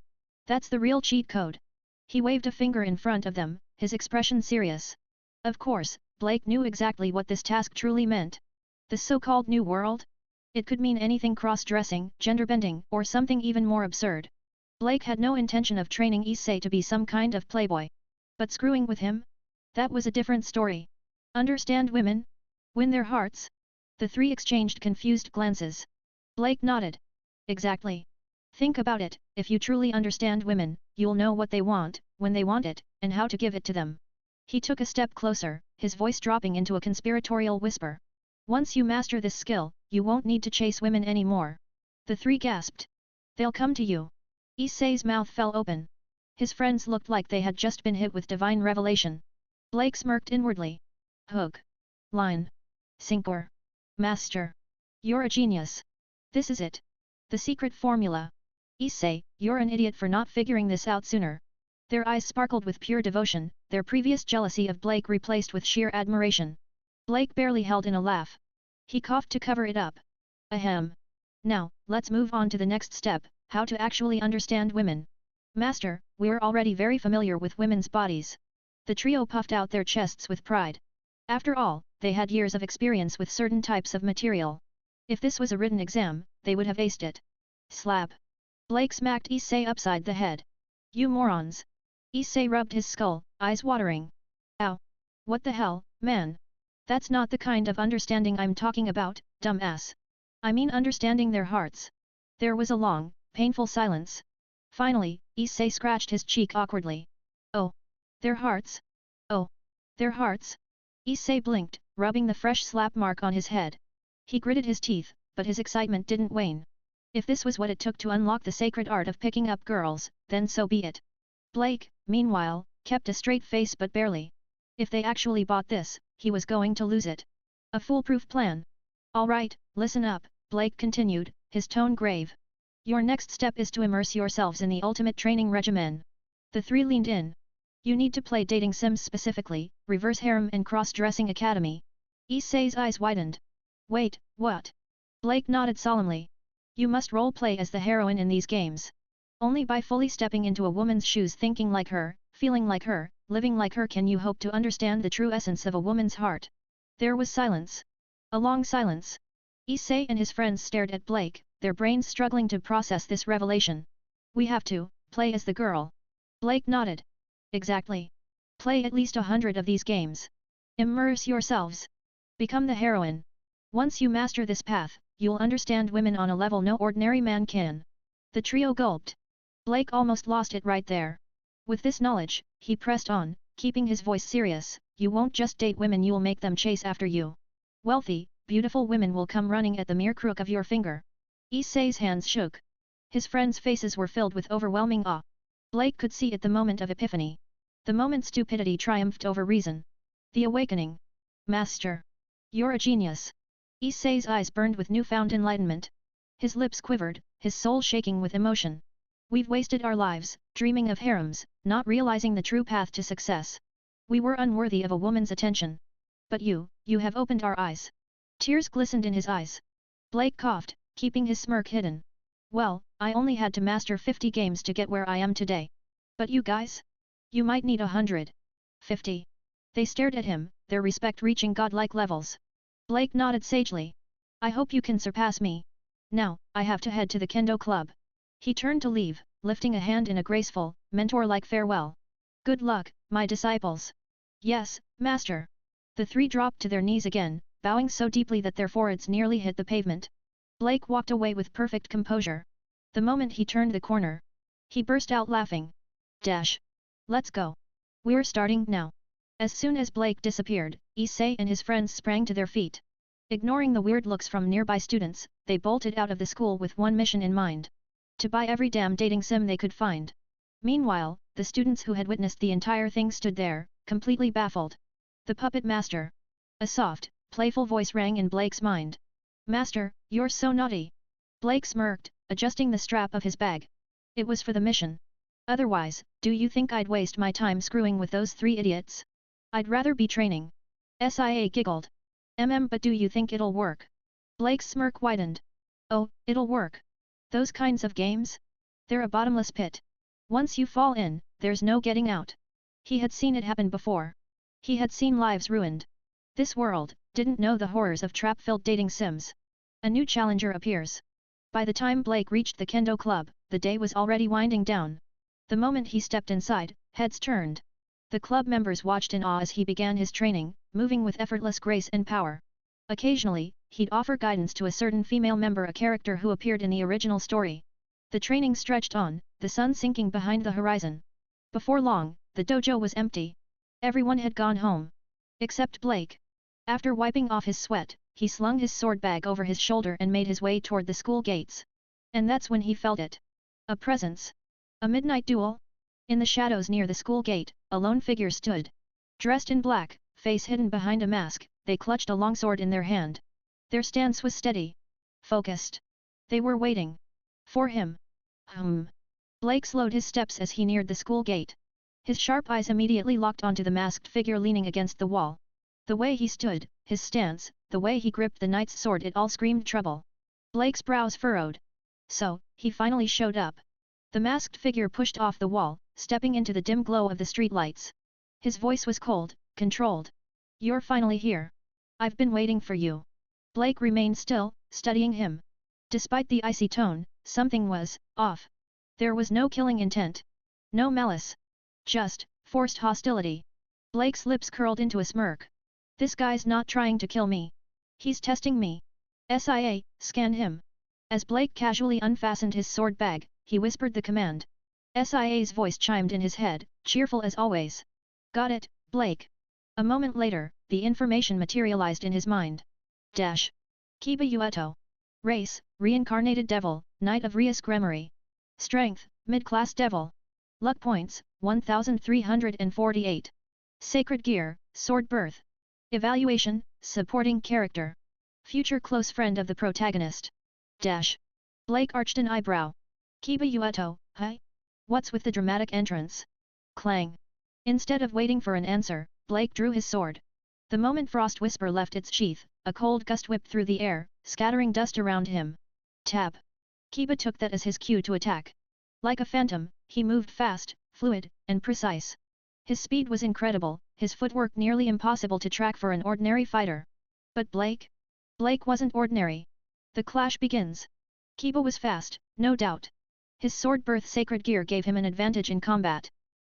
That's the real cheat code. He waved a finger in front of them, his expression serious. Of course, Blake knew exactly what this task truly meant. The so-called New World? It could mean anything: cross-dressing, gender-bending, or something even more absurd. Blake had no intention of training Issei to be some kind of playboy. But screwing with him? That was a different story. Understand women? Win their hearts? The three exchanged confused glances. Blake nodded. Exactly. Think about it, if you truly understand women, you'll know what they want, when they want it, and how to give it to them. He took a step closer, his voice dropping into a conspiratorial whisper. Once you master this skill, you won't need to chase women anymore. The three gasped. They'll come to you. Issei's mouth fell open. His friends looked like they had just been hit with divine revelation. Blake smirked inwardly. Hook. Line. Sinker. Master. You're a genius. This is it. The secret formula. Issei, you're an idiot for not figuring this out sooner. Their eyes sparkled with pure devotion, their previous jealousy of Blake replaced with sheer admiration. Blake barely held in a laugh. He coughed to cover it up. Ahem. Now, let's move on to the next step, how to actually understand women. Master, we're already very familiar with women's bodies. The trio puffed out their chests with pride. After all, they had years of experience with certain types of material. If this was a written exam, they would have aced it. Slap. Blake smacked Issei upside the head. You morons. Issei rubbed his skull, eyes watering. Ow. What the hell, man? That's not the kind of understanding I'm talking about, dumbass. I mean understanding their hearts. There was a long, painful silence. Finally, Issei scratched his cheek awkwardly. Oh. Their hearts? Oh. Their hearts? Issei blinked, rubbing the fresh slap mark on his head. He gritted his teeth, but his excitement didn't wane. If this was what it took to unlock the sacred art of picking up girls, then so be it. Blake, meanwhile, kept a straight face but barely. If they actually bought this, he was going to lose it. A foolproof plan. All right, listen up, Blake continued, his tone grave. Your next step is to immerse yourselves in the ultimate training regimen. The three leaned in. You need to play dating sims, specifically, reverse harem and cross-dressing academy. Issei's eyes widened. Wait, what? Blake nodded solemnly. You must role-play as the heroine in these games. Only by fully stepping into a woman's shoes, thinking like her, feeling like her, living like her, can you hope to understand the true essence of a woman's heart. There was silence. A long silence. Issei and his friends stared at Blake, their brains struggling to process this revelation. We have to play as the girl. Blake nodded. Exactly. Play at least 100 of these games. Immerse yourselves. Become the heroine. Once you master this path, you'll understand women on a level no ordinary man can. The trio gulped. Blake almost lost it right there. With this knowledge, he pressed on, keeping his voice serious. You won't just date women, you'll make them chase after you. Wealthy, beautiful women will come running at the mere crook of your finger. Issei's hands shook. His friends' faces were filled with overwhelming awe. Blake could see it, the moment of epiphany. The moment stupidity triumphed over reason. The awakening. Master. You're a genius. Issei's eyes burned with newfound enlightenment. His lips quivered, his soul shaking with emotion. We've wasted our lives, dreaming of harems, not realizing the true path to success. We were unworthy of a woman's attention. But you have opened our eyes. Tears glistened in his eyes. Blake coughed, keeping his smirk hidden. Well, I only had to master 50 games to get where I am today. But you guys? You might need 150. They stared at him, their respect reaching godlike levels. Blake nodded sagely. I hope you can surpass me. Now, I have to head to the kendo club. He turned to leave, lifting a hand in a graceful, mentor-like farewell. Good luck, my disciples. Yes, master. The three dropped to their knees again, bowing so deeply that their foreheads nearly hit the pavement. Blake walked away with perfect composure. The moment he turned the corner, he burst out laughing. Dash. Let's go. We're starting now. As soon as Blake disappeared, Issei and his friends sprang to their feet. Ignoring the weird looks from nearby students, they bolted out of the school with one mission in mind. To buy every damn dating sim they could find. Meanwhile, the students who had witnessed the entire thing stood there, completely baffled. The puppet master. A soft, playful voice rang in Blake's mind. Master, you're so naughty. Blake smirked, adjusting the strap of his bag. It was for the mission. Otherwise, do you think I'd waste my time screwing with those 3 idiots? I'd rather be training. SIA giggled. But do you think it'll work? Blake's smirk widened. Oh, it'll work. Those kinds of games? They're a bottomless pit. Once you fall in, there's no getting out. He had seen it happen before. He had seen lives ruined. This world didn't know the horrors of trap-filled dating sims. A new challenger appears. By the time Blake reached the kendo club, the day was already winding down. The moment he stepped inside, heads turned. The club members watched in awe as he began his training, moving with effortless grace and power. Occasionally, he'd offer guidance to a certain female member, a character who appeared in the original story. The training stretched on, the sun sinking behind the horizon. Before long, the dojo was empty. Everyone had gone home. Except Blake. After wiping off his sweat, he slung his sword bag over his shoulder and made his way toward the school gates. And that's when he felt it. A presence. A midnight duel? In the shadows near the school gate, a lone figure stood. Dressed in black, face hidden behind a mask, they clutched a longsword in their hand. Their stance was steady. Focused. They were waiting. For him. Blake slowed his steps as he neared the school gate. His sharp eyes immediately locked onto the masked figure leaning against the wall. The way he stood, his stance, the way he gripped the knight's sword, it all screamed trouble. Blake's brows furrowed. So, he finally showed up. The masked figure pushed off the wall, stepping into the dim glow of the streetlights. His voice was cold, controlled. You're finally here. I've been waiting for you. Blake remained still, studying him. Despite the icy tone, something was off. There was no killing intent. No malice. Just forced hostility. Blake's lips curled into a smirk. This guy's not trying to kill me. He's testing me. SIA, scan him. As Blake casually unfastened his sword bag, he whispered the command. SIA's voice chimed in his head, cheerful as always. Got it, Blake. A moment later, the information materialized in his mind. Dash. Kiba Ueto. Race, reincarnated devil, Knight of Rias Gremory. Strength, mid-class devil. Luck points, 1348. Sacred gear, sword birth. Evaluation, supporting character. Future close friend of the protagonist. Dash. Blake arched an eyebrow. Kiba Ueto, hi? What's with the dramatic entrance? Clang. Instead of waiting for an answer, Blake drew his sword. The moment Frost Whisper left its sheath, a cold gust whipped through the air, scattering dust around him. Tap. Kiba took that as his cue to attack. Like a phantom, he moved fast, fluid, and precise. His speed was incredible, his footwork nearly impossible to track for an ordinary fighter. But Blake? Blake wasn't ordinary. The clash begins. Kiba was fast, no doubt. His sword birth sacred gear gave him an advantage in combat.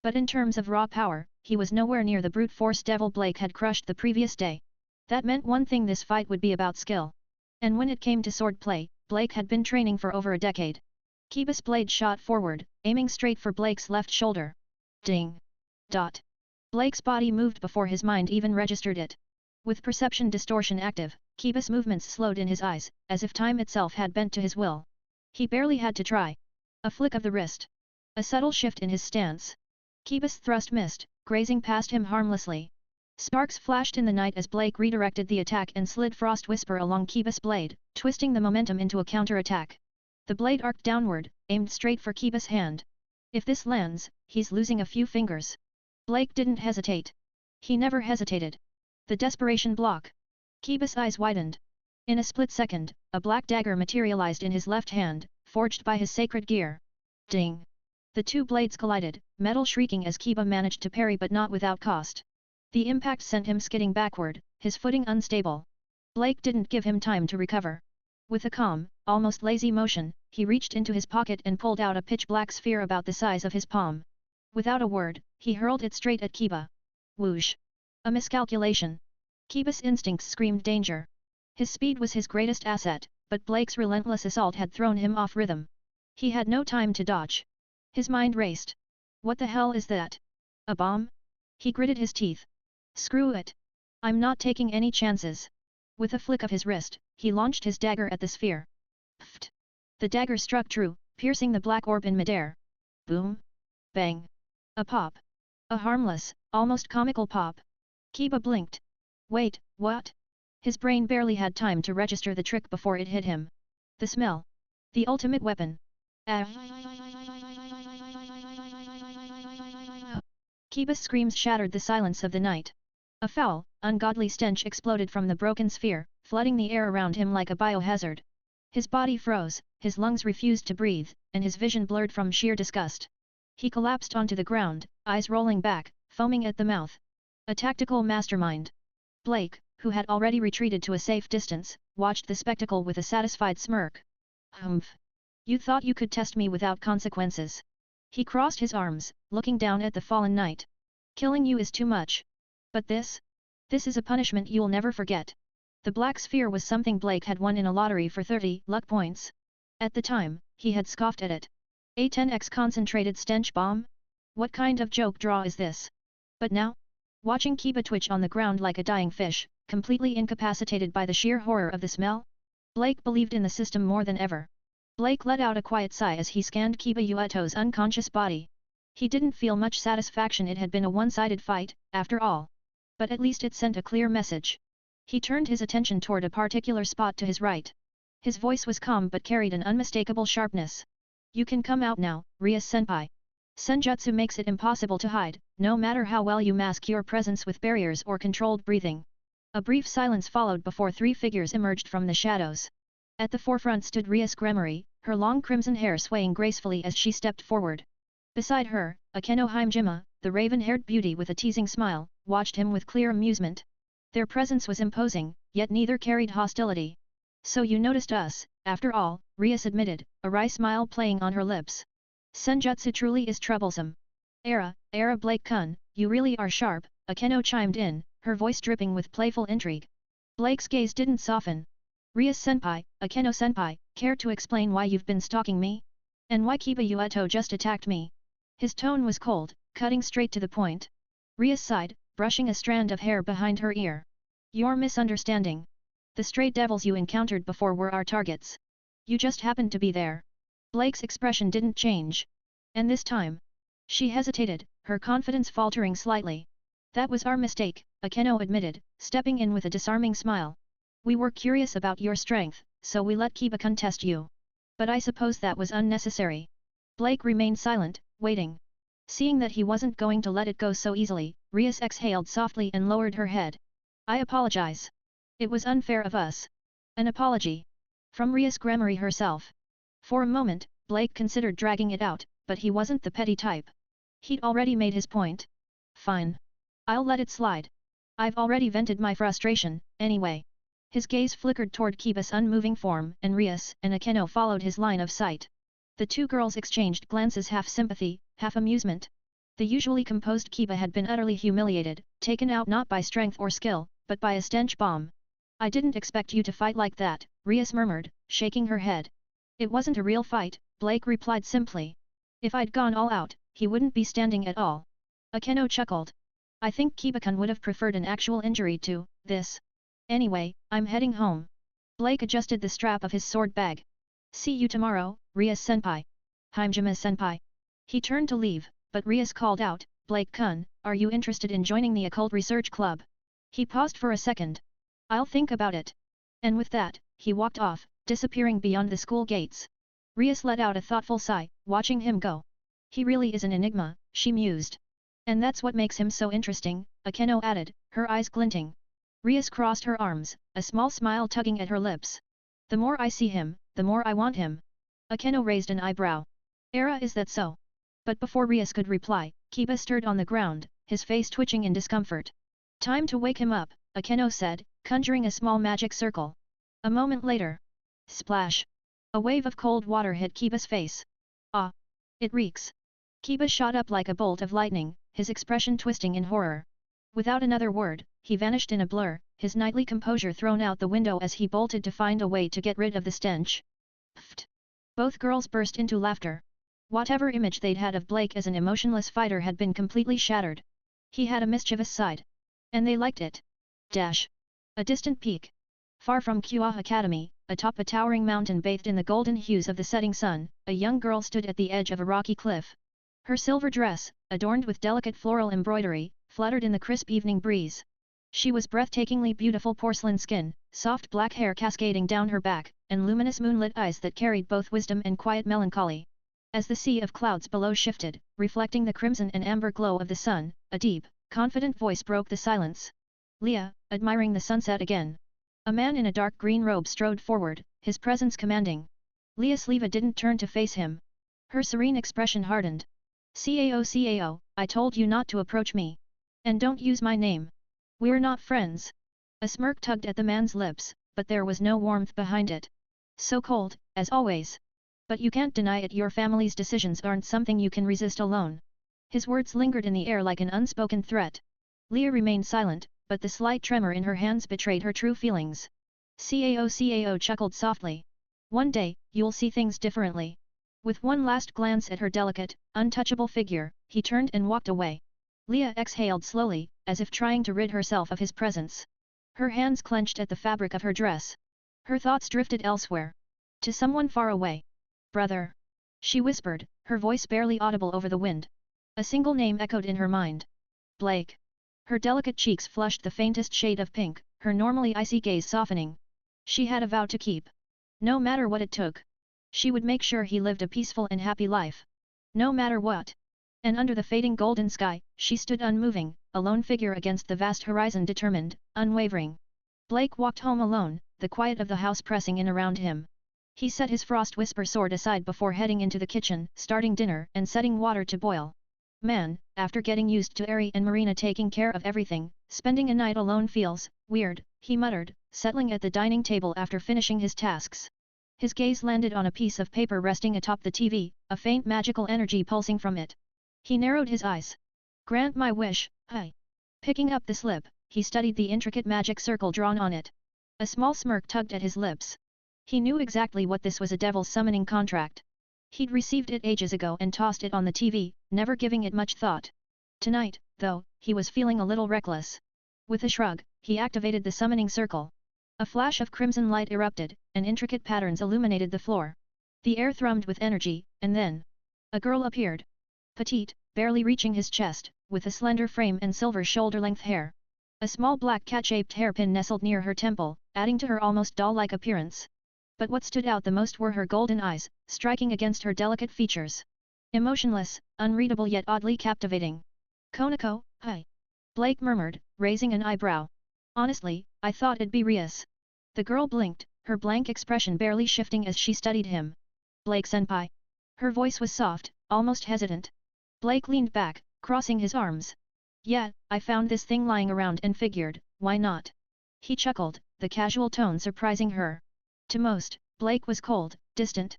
But in terms of raw power, he was nowhere near the brute force devil Blake had crushed the previous day. That meant one thing: this fight would be about skill. And when it came to sword play, Blake had been training for over a decade. Kiba's blade shot forward, aiming straight for Blake's left shoulder. Ding! Dot! Blake's body moved before his mind even registered it. With perception distortion active, Kiba's movements slowed in his eyes, as if time itself had bent to his will. He barely had to try. A flick of the wrist. A subtle shift in his stance. Kiba's thrust missed, grazing past him harmlessly. Sparks flashed in the night as Blake redirected the attack and slid Frost Whisper along Kiba's blade, twisting the momentum into a counter-attack. The blade arced downward, aimed straight for Kiba's hand. If this lands, he's losing a few fingers. Blake didn't hesitate. He never hesitated. The desperation block. Kiba's eyes widened. In a split second, a black dagger materialized in his left hand, forged by his sacred gear. Ding! The two blades collided, metal shrieking as Kiba managed to parry, but not without cost. The impact sent him skidding backward, his footing unstable. Blake didn't give him time to recover. With a calm, almost lazy motion, he reached into his pocket and pulled out a pitch-black sphere about the size of his palm. Without a word, he hurled it straight at Kiba. Whoosh! A miscalculation. Kiba's instincts screamed danger. His speed was his greatest asset, but Blake's relentless assault had thrown him off rhythm. He had no time to dodge. His mind raced. What the hell is that? A bomb? He gritted his teeth. Screw it. I'm not taking any chances. With a flick of his wrist, he launched his dagger at the sphere. Pfft. The dagger struck true, piercing the black orb in midair. Boom. Bang. A pop. A harmless, almost comical pop. Kiba blinked. Wait, what? His brain barely had time to register the trick before it hit him. The smell. The ultimate weapon. Kiba's screams shattered the silence of the night. A foul, ungodly stench exploded from the broken sphere, flooding the air around him like a biohazard. His body froze, his lungs refused to breathe, and his vision blurred from sheer disgust. He collapsed onto the ground, eyes rolling back, foaming at the mouth. A tactical mastermind. Blake, who had already retreated to a safe distance, watched the spectacle with a satisfied smirk. Humph. You thought you could test me without consequences. He crossed his arms, looking down at the fallen knight. Killing you is too much. But this? This is a punishment you'll never forget. The black sphere was something Blake had won in a lottery for 30 luck points. At the time, he had scoffed at it. A 10x concentrated stench bomb? What kind of joke draw is this? But now? Watching Kiba twitch on the ground like a dying fish, completely incapacitated by the sheer horror of the smell? Blake believed in the system more than ever. Blake let out a quiet sigh as he scanned Kiba Ueto's unconscious body. He didn't feel much satisfaction. It had been a one-sided fight, after all. But at least it sent a clear message. He turned his attention toward a particular spot to his right. His voice was calm but carried an unmistakable sharpness. You can come out now, Ria-senpai. Senjutsu makes it impossible to hide, no matter how well you mask your presence with barriers or controlled breathing. A brief silence followed before three figures emerged from the shadows. At the forefront stood Rias Gremory, her long crimson hair swaying gracefully as she stepped forward. Beside her, Akeno Himejima, the raven-haired beauty with a teasing smile, watched him with clear amusement. Their presence was imposing, yet neither carried hostility. So you noticed us, after all, Rias admitted, a wry smile playing on her lips. Senjutsu truly is troublesome. Era Blake-kun, you really are sharp, Akeno chimed in, her voice dripping with playful intrigue. Blake's gaze didn't soften. Rias-senpai, Akeno-senpai, care to explain why you've been stalking me? And why Kiba Ueto just attacked me? His tone was cold, cutting straight to the point. Rias sighed, brushing a strand of hair behind her ear. You're misunderstanding. The stray devils you encountered before were our targets. You just happened to be there. Blake's expression didn't change. And this time? She hesitated, her confidence faltering slightly. That was our mistake, Akeno admitted, stepping in with a disarming smile. We were curious about your strength, so we let Kiba-kun test you. But I suppose that was unnecessary. Blake remained silent, waiting. Seeing that he wasn't going to let it go so easily, Rias exhaled softly and lowered her head. I apologize. It was unfair of us. An apology. From Rias Gremory herself. For a moment, Blake considered dragging it out, but he wasn't the petty type. He'd already made his point. Fine. I'll let it slide. I've already vented my frustration, anyway. His gaze flickered toward Kiba's unmoving form, and Rias and Akeno followed his line of sight. The two girls exchanged glances, half sympathy, half amusement. The usually composed Kiba had been utterly humiliated, taken out not by strength or skill, but by a stench bomb. I didn't expect you to fight like that, Rias murmured, shaking her head. It wasn't a real fight, Blake replied simply. If I'd gone all out, he wouldn't be standing at all. Akeno chuckled. I think Kiba-kun would have preferred an actual injury to this. Anyway, I'm heading home. Blake adjusted the strap of his sword bag. See you tomorrow, Rias-senpai. Himejima-senpai. He turned to leave, but Rias called out, Blake-kun, are you interested in joining the occult research club? He paused for a second. I'll think about it. And with that, he walked off, disappearing beyond the school gates. Rias let out a thoughtful sigh, watching him go. He really is an enigma, she mused. And that's what makes him so interesting, Akeno added, her eyes glinting. Rias crossed her arms, a small smile tugging at her lips. The more I see him, the more I want him. Akeno raised an eyebrow. Era, is that so? But before Rias could reply, Kiba stirred on the ground, his face twitching in discomfort. Time to wake him up, Akeno said, conjuring a small magic circle. A moment later. Splash! A wave of cold water hit Kiba's face. Ah! It reeks! Kiba shot up like a bolt of lightning, his expression twisting in horror. Without another word, he vanished in a blur, his knightly composure thrown out the window as he bolted to find a way to get rid of the stench. Pfft! Both girls burst into laughter. Whatever image they'd had of Blake as an emotionless fighter had been completely shattered. He had a mischievous side. And they liked it. Dash. A distant peak. Far from Kua Academy, atop a towering mountain bathed in the golden hues of the setting sun, a young girl stood at the edge of a rocky cliff. Her silver dress, adorned with delicate floral embroidery, fluttered in the crisp evening breeze. She was breathtakingly beautiful porcelain skin, soft black hair cascading down her back, and luminous moonlit eyes that carried both wisdom and quiet melancholy. As the sea of clouds below shifted, reflecting the crimson and amber glow of the sun, a deep, confident voice broke the silence. Leah, admiring the sunset again. A man in a dark green robe strode forward, his presence commanding. Leah Sleva didn't turn to face him. Her serene expression hardened. Cao, I told you not to approach me. And don't use my name. We're not friends. A smirk tugged at the man's lips, but there was no warmth behind it. So cold, as always. But you can't deny it, your family's decisions aren't something you can resist alone. His words lingered in the air like an unspoken threat. Leah remained silent, but the slight tremor in her hands betrayed her true feelings. Cao chuckled softly. One day, you'll see things differently. With one last glance at her delicate, untouchable figure, he turned and walked away. Leah exhaled slowly, as if trying to rid herself of his presence. Her hands clenched at the fabric of her dress. Her thoughts drifted elsewhere. To someone far away. Brother. She whispered, her voice barely audible over the wind. A single name echoed in her mind. Blake. Her delicate cheeks flushed the faintest shade of pink, her normally icy gaze softening. She had a vow to keep. No matter what it took. She would make sure he lived a peaceful and happy life. No matter what. And under the fading golden sky, she stood unmoving, a lone figure against the vast horizon, determined, unwavering. Blake walked home alone, the quiet of the house pressing in around him. He set his frost whisper sword aside before heading into the kitchen, starting dinner and setting water to boil. Man, after getting used to Ari and Marina taking care of everything, spending a night alone feels weird, he muttered, settling at the dining table after finishing his tasks. His gaze landed on a piece of paper resting atop the TV, a faint magical energy pulsing from it. He narrowed his eyes. Grant my wish, hi. Picking up the slip, he studied the intricate magic circle drawn on it. A small smirk tugged at his lips. He knew exactly what this was, a devil's summoning contract. He'd received it ages ago and tossed it on the TV, never giving it much thought. Tonight, though, he was feeling a little reckless. With a shrug, he activated the summoning circle. A flash of crimson light erupted, and intricate patterns illuminated the floor. The air thrummed with energy, and then a girl appeared. Petite, barely reaching his chest, with a slender frame and silver shoulder-length hair. A small black cat-shaped hairpin nestled near her temple, adding to her almost doll-like appearance. But what stood out the most were her golden eyes, striking against her delicate features. Emotionless, unreadable yet oddly captivating. Konako, hi. Blake murmured, raising an eyebrow. Honestly, I thought it'd be Rias. The girl blinked, her blank expression barely shifting as she studied him. Blake-senpai. Her voice was soft, almost hesitant. Blake leaned back, crossing his arms. Yeah, I found this thing lying around and figured, why not? He chuckled, the casual tone surprising her. To most, Blake was cold, distant.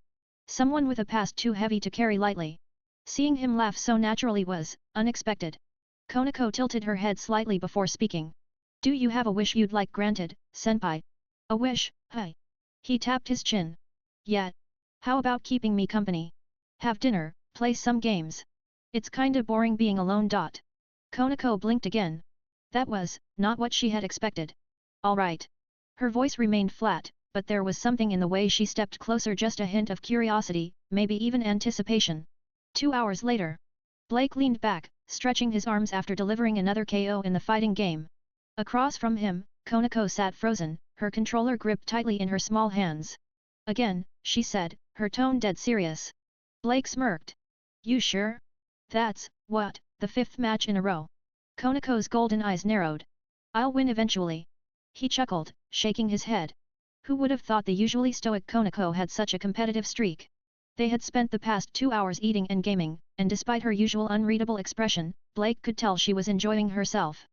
Someone with a past too heavy to carry lightly. Seeing him laugh so naturally was unexpected. Konako tilted her head slightly before speaking. Do you have a wish you'd like granted, senpai? A wish, hi. He tapped his chin. Yeah. How about keeping me company? Have dinner, play some games. It's kinda boring being alone. Konako blinked again. That was not what she had expected. All right. Her voice remained flat, but there was something in the way she stepped closer, just a hint of curiosity, maybe even anticipation. 2 hours later. Blake leaned back, stretching his arms after delivering another KO in the fighting game. Across from him, Konako sat frozen, her controller gripped tightly in her small hands. Again, she said, her tone dead serious. Blake smirked. You sure? That's, what, the 5th match in a row? Konako's golden eyes narrowed. I'll win eventually. He chuckled, shaking his head. Who would have thought the usually stoic Konako had such a competitive streak? They had spent the past 2 hours eating and gaming, and despite her usual unreadable expression, Blake could tell she was enjoying herself.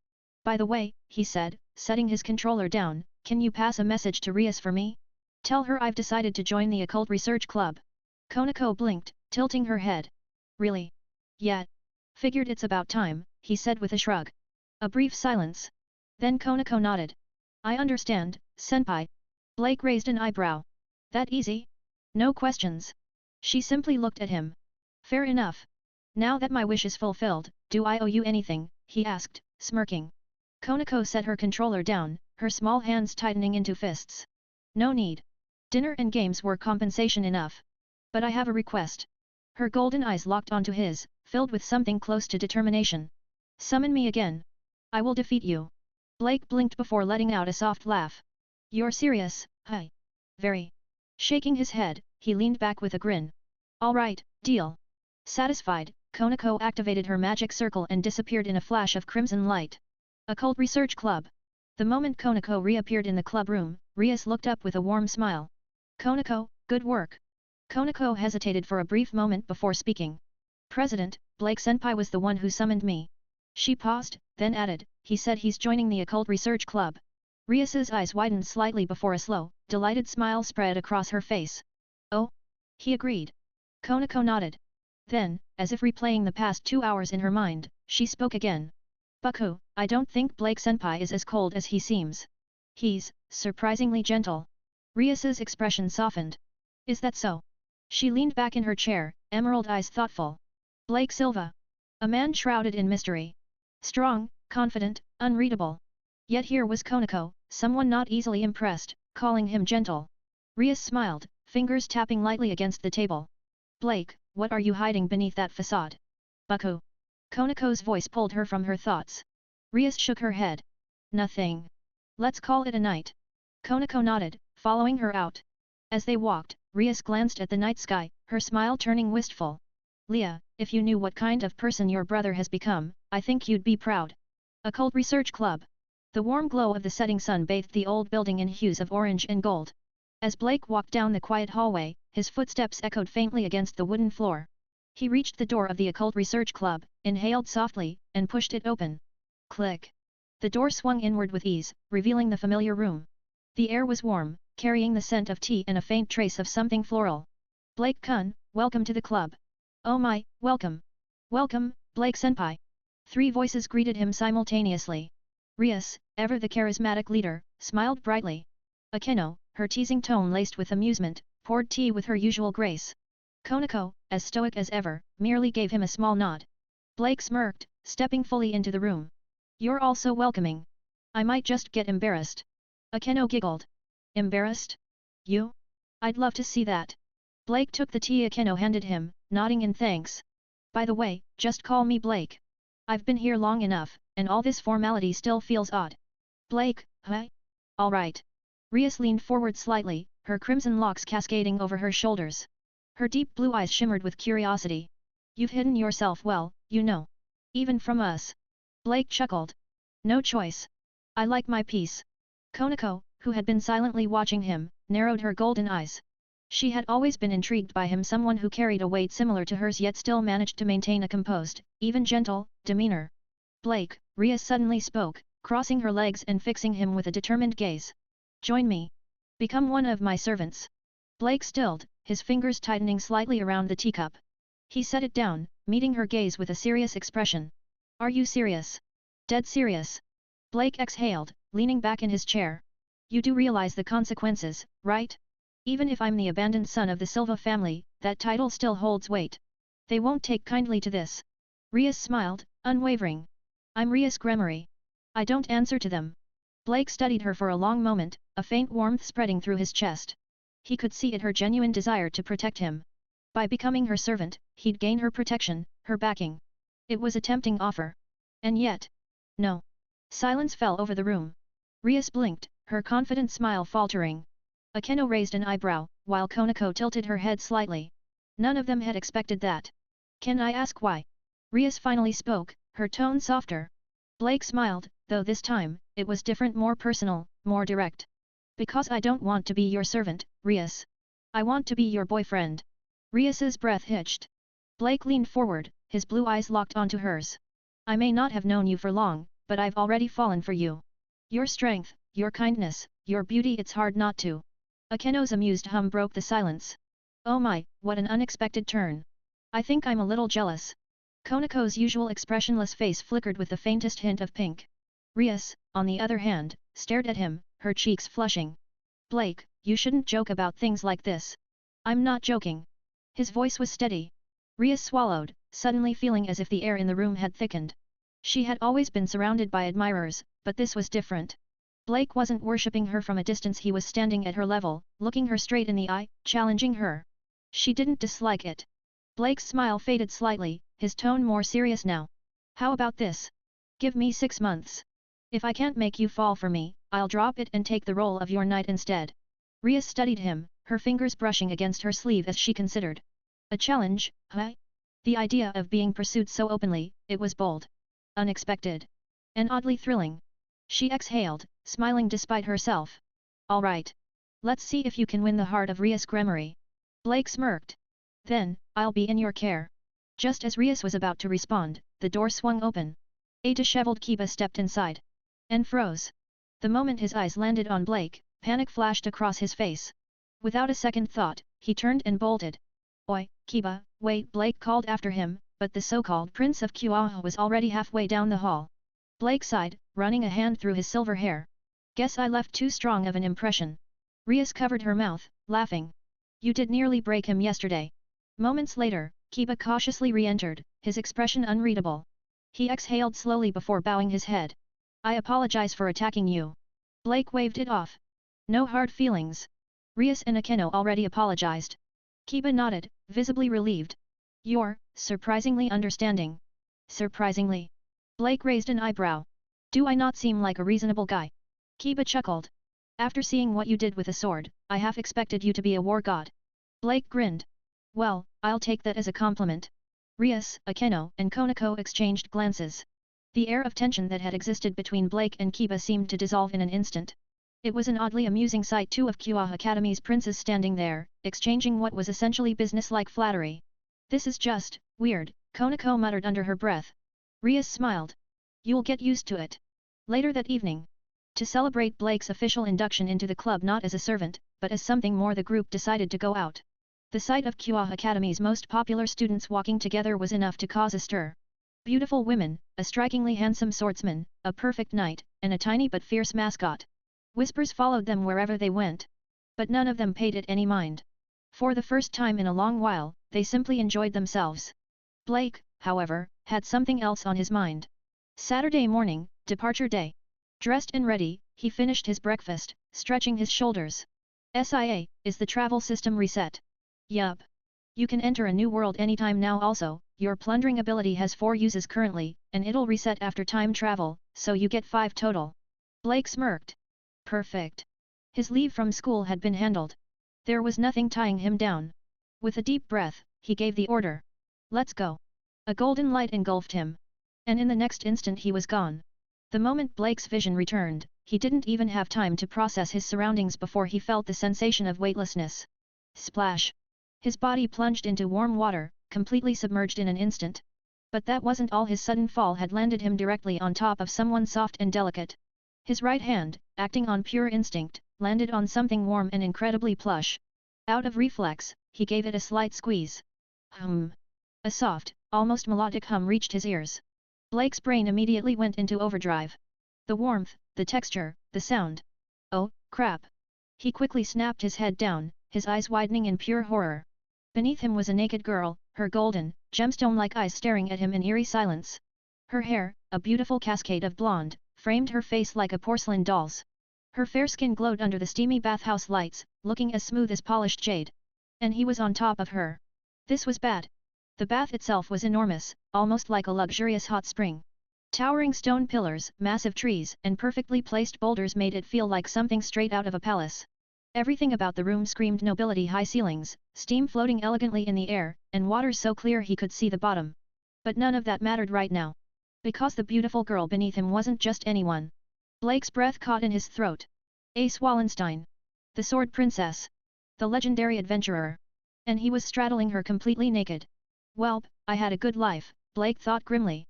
By the way, he said, setting his controller down, can you pass a message to Rias for me? Tell her I've decided to join the Occult Research Club. Konako blinked, tilting her head. Really? Yeah. Figured it's about time, he said with a shrug. A brief silence. Then Konako nodded. I understand, senpai. Blake raised an eyebrow. That easy? No questions. She simply looked at him. Fair enough. Now that my wish is fulfilled, do I owe you anything? he asked, smirking. Konako set her controller down, her small hands tightening into fists. No need. Dinner and games were compensation enough. But I have a request. Her golden eyes locked onto his, filled with something close to determination. Summon me again. I will defeat you. Blake blinked before letting out a soft laugh. You're serious, huh? Very. Shaking his head, he leaned back with a grin. All right, deal. Satisfied, Konako activated her magic circle and disappeared in a flash of crimson light. Occult Research Club. The moment Konako reappeared in the club room, Rias looked up with a warm smile. Konako, good work. Konako hesitated for a brief moment before speaking. President, Blake Senpai was the one who summoned me. She paused, then added, he said he's joining the Occult Research Club. Rias's eyes widened slightly before a slow, delighted smile spread across her face. Oh? He agreed. Konako nodded. Then, as if replaying the past 2 hours in her mind, she spoke again. Bucko, I don't think Blake Senpai is as cold as he seems. He's surprisingly gentle. Rias's expression softened. Is that so? She leaned back in her chair, emerald eyes thoughtful. Blake Silva. A man shrouded in mystery. Strong, confident, unreadable. Yet here was Konako, someone not easily impressed, calling him gentle. Rias smiled, fingers tapping lightly against the table. Blake, what are you hiding beneath that facade? Bucko. Konako's voice pulled her from her thoughts. Rias shook her head. Nothing. Let's call it a night. Konako nodded, following her out. As they walked, Rias glanced at the night sky, her smile turning wistful. Leah, if you knew what kind of person your brother has become, I think you'd be proud. Occult Research Club. The warm glow of the setting sun bathed the old building in hues of orange and gold. As Blake walked down the quiet hallway, his footsteps echoed faintly against the wooden floor. He reached the door of the Occult Research Club, inhaled softly, and pushed it open. Click. The door swung inward with ease, revealing the familiar room. The air was warm, carrying the scent of tea and a faint trace of something floral. Blake-kun, welcome to the club. Oh my, welcome. Welcome, Blake Senpai. 3 voices greeted him simultaneously. Rias, ever the charismatic leader, smiled brightly. Akeno, her teasing tone laced with amusement, poured tea with her usual grace. Konako, as stoic as ever, merely gave him a small nod. Blake smirked, stepping fully into the room. You're all so welcoming. I might just get embarrassed. Akeno giggled. Embarrassed? You? I'd love to see that. Blake took the tea Akeno handed him, nodding in thanks. By the way, just call me Blake. I've been here long enough, and all this formality still feels odd. Blake, huh? All right. Rias leaned forward slightly, her crimson locks cascading over her shoulders. Her deep blue eyes shimmered with curiosity. You've hidden yourself well, you know. Even from us. Blake chuckled. No choice. I like my peace. Konako, who had been silently watching him, narrowed her golden eyes. She had always been intrigued by him, someone who carried a weight similar to hers yet still managed to maintain a composed, even gentle, demeanor. Blake, Rias suddenly spoke, crossing her legs and fixing him with a determined gaze. Join me. Become one of my servants. Blake stilled, his fingers tightening slightly around the teacup. He set it down, meeting her gaze with a serious expression. Are you serious? Dead serious. Blake exhaled, leaning back in his chair. You do realize the consequences, right? Even if I'm the abandoned son of the Silva family, that title still holds weight. They won't take kindly to this. Rias smiled, unwavering. I'm Rias Gremory. I don't answer to them. Blake studied her for a long moment, a faint warmth spreading through his chest. He could see it, her genuine desire to protect him. By becoming her servant, he'd gain her protection, her backing. It was a tempting offer. And yet... no. Silence fell over the room. Rias blinked, her confident smile faltering. Akeno raised an eyebrow, while Konako tilted her head slightly. None of them had expected that. Can I ask why? Rias finally spoke, her tone softer. Blake smiled, though this time, it was different, more personal, more direct. Because I don't want to be your servant, Rias. I want to be your boyfriend. Rias's breath hitched. Blake leaned forward, his blue eyes locked onto hers. I may not have known you for long, but I've already fallen for you. Your strength, your kindness, your beauty, it's hard not to. Akeno's amused hum broke the silence. Oh my, what an unexpected turn. I think I'm a little jealous. Konako's usual expressionless face flickered with the faintest hint of pink. Rias, on the other hand, stared at him, her cheeks flushing. Blake, you shouldn't joke about things like this. I'm not joking. His voice was steady. Rias swallowed, suddenly feeling as if the air in the room had thickened. She had always been surrounded by admirers, but this was different. Blake wasn't worshipping her from a distance, he was standing at her level, looking her straight in the eye, challenging her. She didn't dislike it. Blake's smile faded slightly, his tone more serious now. How about this? Give me 6 months. If I can't make you fall for me, I'll drop it and take the role of your knight instead. Rhea studied him, her fingers brushing against her sleeve as she considered. A challenge, huh? The idea of being pursued so openly, it was bold. Unexpected. And oddly thrilling. She exhaled, smiling despite herself. All right. Let's see if you can win the heart of Rhea's Gremory. Blake smirked. Then, I'll be in your care. Just as Rheas was about to respond, the door swung open. A disheveled Kiba stepped inside. And froze. The moment his eyes landed on Blake, panic flashed across his face. Without a second thought, he turned and bolted. Oi, Kiba, wait, Blake called after him, but the so-called Prince of Kuaha was already halfway down the hall. Blake sighed, running a hand through his silver hair. Guess I left too strong of an impression. Rheas covered her mouth, laughing. You did nearly break him yesterday. Moments later, Kiba cautiously re-entered, his expression unreadable. He exhaled slowly before bowing his head. I apologize for attacking you. Blake waved it off. No hard feelings. Rheas and Akeno already apologized. Kiba nodded, visibly relieved. You're surprisingly understanding. Surprisingly? Blake raised an eyebrow. Do I not seem like a reasonable guy? Kiba chuckled. After seeing what you did with a sword, I half expected you to be a war god. Blake grinned. Well, I'll take that as a compliment. Rheas, Akeno, and Konako exchanged glances. The air of tension that had existed between Blake and Kiba seemed to dissolve in an instant. It was an oddly amusing sight, two of Kuaha Academy's princes standing there, exchanging what was essentially business-like flattery. This is just weird, Konako muttered under her breath. Rheas smiled. You'll get used to it. Later that evening. To celebrate Blake's official induction into the club not as a servant, but as something more, the group decided to go out. The sight of Kuaha Academy's most popular students walking together was enough to cause a stir. Beautiful women, a strikingly handsome swordsman, a perfect knight, and a tiny but fierce mascot. Whispers followed them wherever they went. But none of them paid it any mind. For the first time in a long while, they simply enjoyed themselves. Blake, however, had something else on his mind. Saturday morning, departure day. Dressed and ready, he finished his breakfast, stretching his shoulders. SIA, is the travel system reset? Yup. You can enter a new world anytime now. Also, your plundering ability has 4 uses currently, and it'll reset after time travel, so you get 5 total. Blake smirked. Perfect. His leave from school had been handled. There was nothing tying him down. With a deep breath, he gave the order. Let's go. A golden light engulfed him. And in the next instant he was gone. The moment Blake's vision returned, he didn't even have time to process his surroundings before he felt the sensation of weightlessness. Splash! His body plunged into warm water, completely submerged in an instant. But that wasn't all. His sudden fall had landed him directly on top of someone soft and delicate. His right hand, acting on pure instinct, landed on something warm and incredibly plush. Out of reflex, he gave it a slight squeeze. Hum. A soft, almost melodic hum reached his ears. Blake's brain immediately went into overdrive. The warmth, the texture, the sound. Oh, crap! He quickly snapped his head down, his eyes widening in pure horror. Beneath him was a naked girl, her golden, gemstone-like eyes staring at him in eerie silence. Her hair, a beautiful cascade of blonde, framed her face like a porcelain doll's. Her fair skin glowed under the steamy bathhouse lights, looking as smooth as polished jade. And he was on top of her. This was bad. The bath itself was enormous, almost like a luxurious hot spring. Towering stone pillars, massive trees, and perfectly placed boulders made it feel like something straight out of a palace. Everything about the room screamed nobility: high ceilings, steam floating elegantly in the air, and water so clear he could see the bottom. But none of that mattered right now. Because the beautiful girl beneath him wasn't just anyone. Blake's breath caught in his throat. Ace Wallenstein. The Sword Princess. The legendary adventurer. And he was straddling her completely naked. Welp, I had a good life, Blake thought grimly.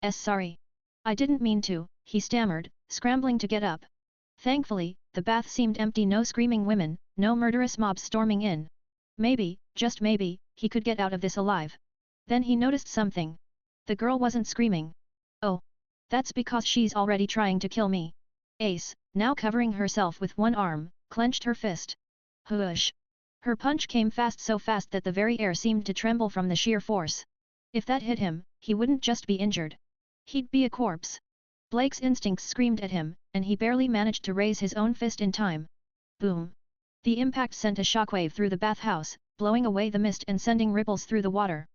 Sorry. I didn't mean to, he stammered, scrambling to get up. Thankfully, the bath seemed empty. No screaming women, no murderous mobs storming in. Maybe, just maybe, he could get out of this alive. Then he noticed something. The girl wasn't screaming. Oh. That's because she's already trying to kill me. Ace, now covering herself with one arm, clenched her fist. Whoosh! Her punch came fast, so fast that the very air seemed to tremble from the sheer force. If that hit him, he wouldn't just be injured. He'd be a corpse. Blake's instincts screamed at him, and he barely managed to raise his own fist in time. Boom! The impact sent a shockwave through the bathhouse, blowing away the mist and sending ripples through the water.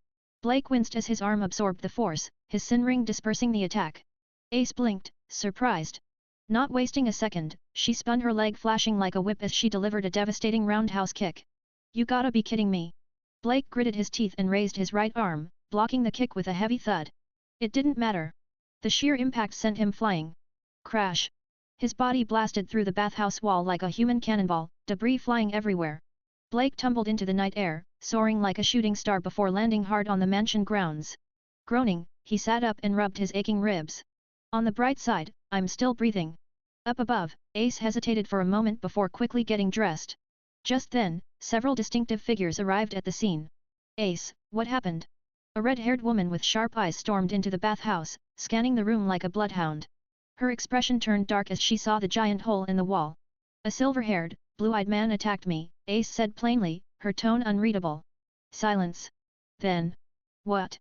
Blake winced as his arm absorbed the force, his sin ring dispersing the attack. Ace blinked, surprised. Not wasting a second, she spun her leg flashing like a whip as she delivered a devastating roundhouse kick. You gotta be kidding me. Blake gritted his teeth and raised his right arm, blocking the kick with a heavy thud. It didn't matter. The sheer impact sent him flying. Crash! His body blasted through the bathhouse wall like a human cannonball, debris flying everywhere. Blake tumbled into the night air, soaring like a shooting star before landing hard on the mansion grounds. Groaning, he sat up and rubbed his aching ribs. On the bright side, I'm still breathing. Up above, Ace hesitated for a moment before quickly getting dressed. Just then, several distinctive figures arrived at the scene. Ace, what happened? A red-haired woman with sharp eyes stormed into the bathhouse, scanning the room like a bloodhound. Her expression turned dark as she saw the giant hole in the wall. A silver-haired, blue-eyed man attacked me, Ace said plainly, her tone unreadable. Silence. Then. What?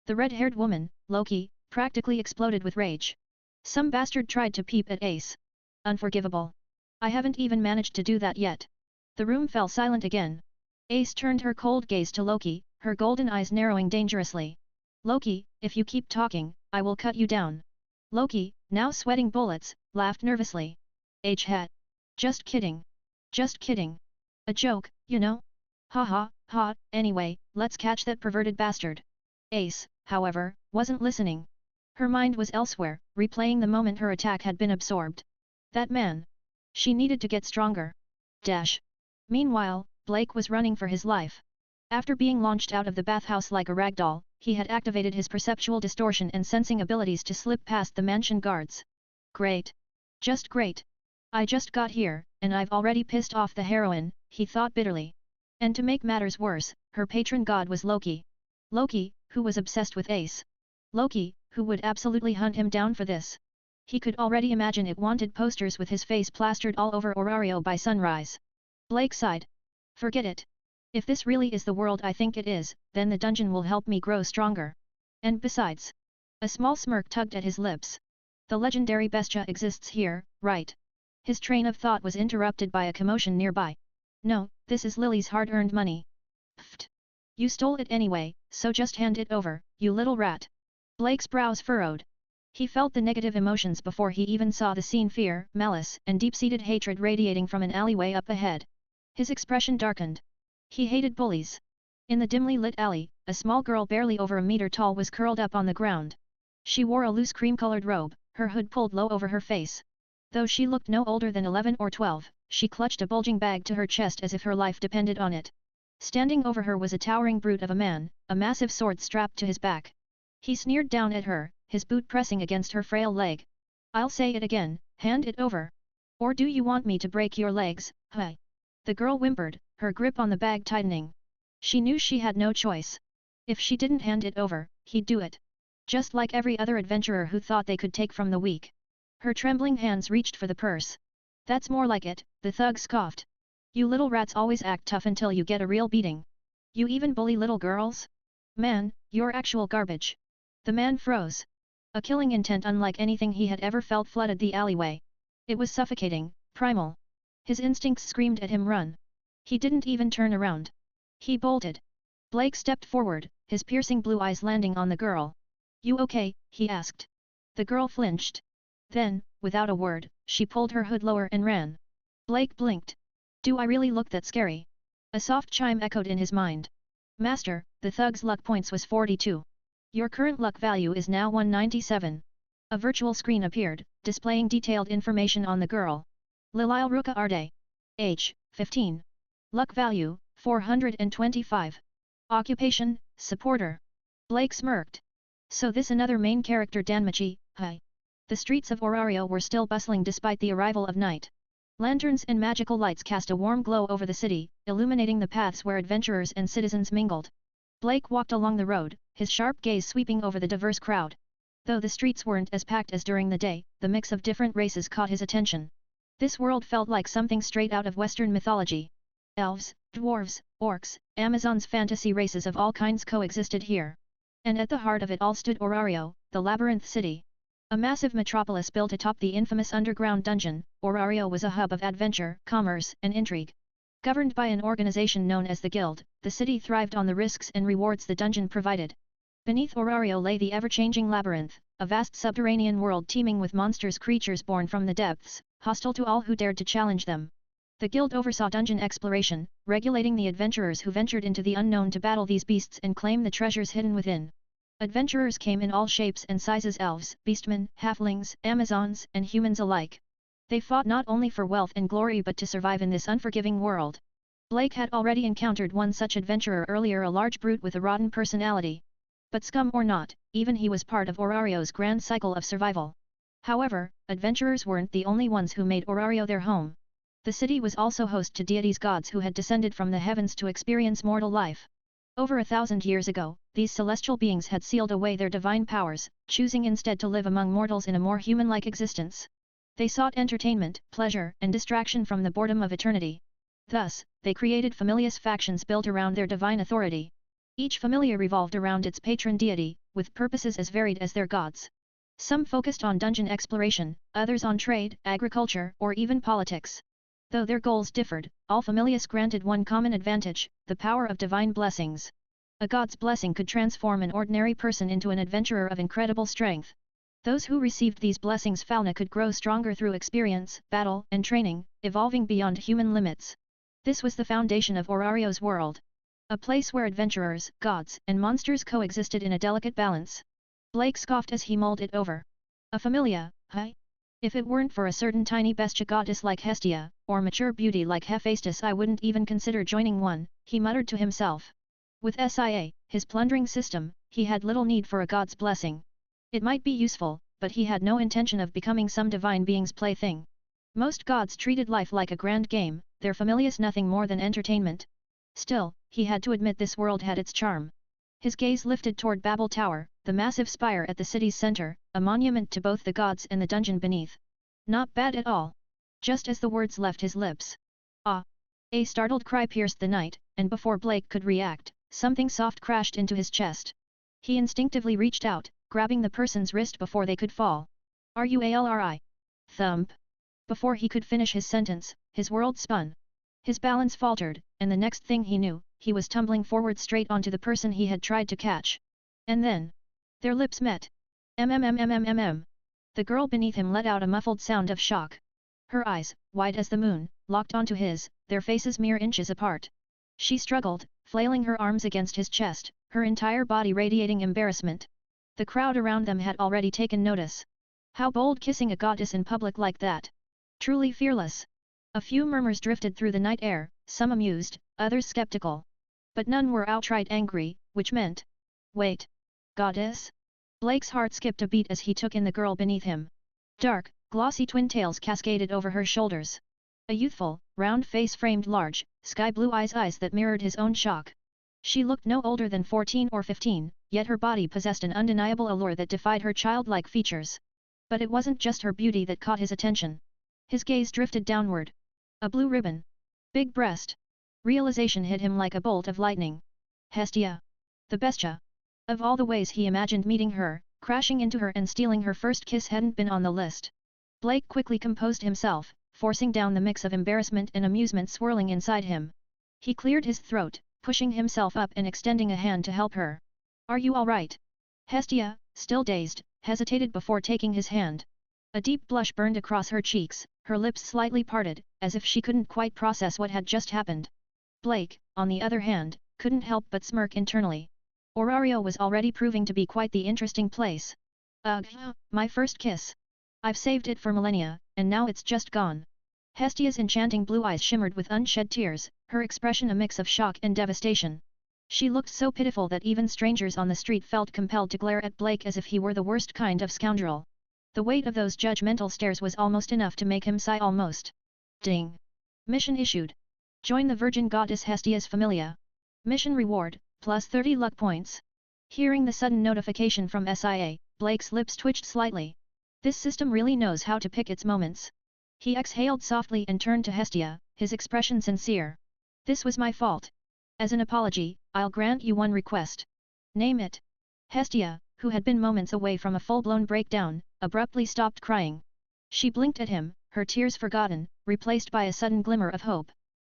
The red-haired woman, Loki, practically exploded with rage. Some bastard tried to peep at Ace. Unforgivable. I haven't even managed to do that yet. The room fell silent again. Ace turned her cold gaze to Loki, her golden eyes narrowing dangerously. Loki, if you keep talking, I will cut you down. Loki, now sweating bullets, laughed nervously. H-hat. Just kidding. Just kidding. A joke, you know? Ha ha, ha, anyway, let's catch that perverted bastard. Ace, however, wasn't listening. Her mind was elsewhere, replaying the moment her attack had been absorbed. That man. She needed to get stronger. Dash. Meanwhile, Blake was running for his life. After being launched out of the bathhouse like a ragdoll, he had activated his perceptual distortion and sensing abilities to slip past the mansion guards. Great. Just great. I just got here, and I've already pissed off the heroine, he thought bitterly. And to make matters worse, her patron god was Loki. Loki, who was obsessed with Ace. Loki, who would absolutely hunt him down for this. He could already imagine it wanted posters with his face plastered all over Orario by sunrise. Blake sighed. Forget it. If this really is the world I think it is, then the dungeon will help me grow stronger. And besides. A small smirk tugged at his lips. The legendary bestia exists here, right? His train of thought was interrupted by a commotion nearby. No, this is Lily's hard-earned money. Pfft. You stole it anyway, so just hand it over, you little rat. Blake's brows furrowed. He felt the negative emotions before he even saw the scene: fear, malice, and deep-seated hatred radiating from an alleyway up ahead. His expression darkened. He hated bullies. In the dimly lit alley, a small girl barely over a meter tall was curled up on the ground. She wore a loose cream-colored robe, her hood pulled low over her face. Though she looked no older than 11 or 12, she clutched a bulging bag to her chest as if her life depended on it. Standing over her was a towering brute of a man, a massive sword strapped to his back. He sneered down at her, his boot pressing against her frail leg. I'll say it again, hand it over. Or do you want me to break your legs, huh? The girl whimpered, her grip on the bag tightening. She knew she had no choice. If she didn't hand it over, he'd do it. Just like every other adventurer who thought they could take from the weak. Her trembling hands reached for the purse. That's more like it, the thug scoffed. You little rats always act tough until you get a real beating. You even bully little girls? Man, you're actual garbage. The man froze. A killing intent unlike anything he had ever felt flooded the alleyway. It was suffocating, primal. His instincts screamed at him run. He didn't even turn around. He bolted. Blake stepped forward, his piercing blue eyes landing on the girl. You okay? He asked. The girl flinched. Then, without a word, she pulled her hood lower and ran. Blake blinked. Do I really look that scary? A soft chime echoed in his mind. Master, the thug's luck points was 42. Your current luck value is now 197. A virtual screen appeared, displaying detailed information on the girl. Lilile Ruka Arde. Age, 15. Luck value, 425. Occupation, supporter. Blake smirked. So this another main character Danmachi, huh? The streets of Orario were still bustling despite the arrival of night. Lanterns and magical lights cast a warm glow over the city, illuminating the paths where adventurers and citizens mingled. Blake walked along the road, his sharp gaze sweeping over the diverse crowd. Though the streets weren't as packed as during the day, the mix of different races caught his attention. This world felt like something straight out of Western mythology. Elves, dwarves, orcs, Amazons, fantasy races of all kinds coexisted here. And at the heart of it all stood Orario, the Labyrinth City. A massive metropolis built atop the infamous underground dungeon, Orario was a hub of adventure, commerce, and intrigue. Governed by an organization known as the Guild, the city thrived on the risks and rewards the dungeon provided. Beneath Orario lay the ever-changing labyrinth, a vast subterranean world teeming with monsters, creatures born from the depths, hostile to all who dared to challenge them. The Guild oversaw dungeon exploration, regulating the adventurers who ventured into the unknown to battle these beasts and claim the treasures hidden within. Adventurers came in all shapes and sizes: elves, beastmen, halflings, amazons, and humans alike. They fought not only for wealth and glory but to survive in this unforgiving world. Blake had already encountered one such adventurer earlier, a large brute with a rotten personality. But scum or not, even he was part of Orario's grand cycle of survival. However, adventurers weren't the only ones who made Orario their home. The city was also host to deities, gods who had descended from the heavens to experience mortal life. Over 1,000 years ago, these celestial beings had sealed away their divine powers, choosing instead to live among mortals in a more human-like existence. They sought entertainment, pleasure, and distraction from the boredom of eternity. Thus, they created familius factions built around their divine authority. Each familia revolved around its patron deity, with purposes as varied as their gods. Some focused on dungeon exploration, others on trade, agriculture, or even politics. Though their goals differed, all familias granted one common advantage: the power of divine blessings. A god's blessing could transform an ordinary person into an adventurer of incredible strength. Those who received these blessings fauna could grow stronger through experience, battle, and training, evolving beyond human limits. This was the foundation of Orario's world. A place where adventurers, gods, and monsters coexisted in a delicate balance. Blake scoffed as he mulled it over. A familia, huh? If it weren't for a certain tiny bestia goddess like Hestia, or mature beauty like Hephaestus, I wouldn't even consider joining one, he muttered to himself. With SIA, his plundering system, he had little need for a god's blessing. It might be useful, but he had no intention of becoming some divine being's plaything. Most gods treated life like a grand game, their familias nothing more than entertainment. Still, he had to admit this world had its charm. His gaze lifted toward Babel Tower, the massive spire at the city's center, a monument to both the gods and the dungeon beneath. Not bad at all. Just as the words left his lips. Ah! A startled cry pierced the night, and before Blake could react, something soft crashed into his chest. He instinctively reached out, grabbing the person's wrist before they could fall. RUALRI. Thump. Before he could finish his sentence, his world spun. His balance faltered, and the next thing he knew, he was tumbling forward straight onto the person he had tried to catch. And then, their lips met. MMMMMMM. The girl beneath him let out a muffled sound of shock. Her eyes, wide as the moon, locked onto his, their faces mere inches apart. She struggled, flailing her arms against his chest, her entire body radiating embarrassment. The crowd around them had already taken notice. How bold, kissing a goddess in public like that! Truly fearless! A few murmurs drifted through the night air, some amused, others skeptical. But none were outright angry, which meant... Wait! Goddess? Blake's heart skipped a beat as he took in the girl beneath him. Dark, glossy twin tails cascaded over her shoulders. A youthful, round face framed large, sky-blue eyes that mirrored his own shock. She looked no older than 14 or 15, yet her body possessed an undeniable allure that defied her childlike features. But it wasn't just her beauty that caught his attention. His gaze drifted downward. A blue ribbon. Big breast. Realization hit him like a bolt of lightning. Hestia. The bestia. Of all the ways he imagined meeting her, crashing into her and stealing her first kiss hadn't been on the list. Blake quickly composed himself, forcing down the mix of embarrassment and amusement swirling inside him. He cleared his throat, pushing himself up and extending a hand to help her. Are you all right? Hestia, still dazed, hesitated before taking his hand. A deep blush burned across her cheeks, her lips slightly parted, as if she couldn't quite process what had just happened. Blake, on the other hand, couldn't help but smirk internally. Orario was already proving to be quite the interesting place. Ugh, my first kiss. I've saved it for millennia, and now it's just gone. Hestia's enchanting blue eyes shimmered with unshed tears, her expression a mix of shock and devastation. She looked so pitiful that even strangers on the street felt compelled to glare at Blake as if he were the worst kind of scoundrel. The weight of those judgmental stares was almost enough to make him sigh almost. Ding! Mission issued. Join the Virgin Goddess Hestia's Familia. Mission reward, plus 30 luck points. Hearing the sudden notification from SIA, Blake's lips twitched slightly. This system really knows how to pick its moments. He exhaled softly and turned to Hestia, his expression sincere. This was my fault. As an apology, I'll grant you one request. Name it. Hestia, who had been moments away from a full-blown breakdown, abruptly stopped crying. She blinked at him, her tears forgotten, replaced by a sudden glimmer of hope.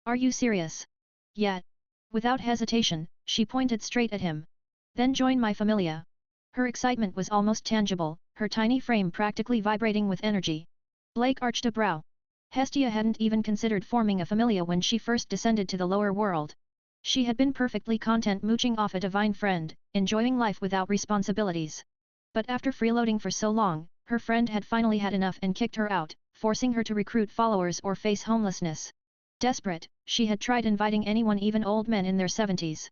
Are you serious? Yet. Without hesitation, she pointed straight at him. Then join my familia. Her excitement was almost tangible, her tiny frame practically vibrating with energy. Blake arched a brow. Hestia hadn't even considered forming a familia when she first descended to the lower world. She had been perfectly content mooching off a divine friend, enjoying life without responsibilities. But after freeloading for so long, her friend had finally had enough and kicked her out, forcing her to recruit followers or face homelessness. Desperate, she had tried inviting anyone, even old men in their 70s.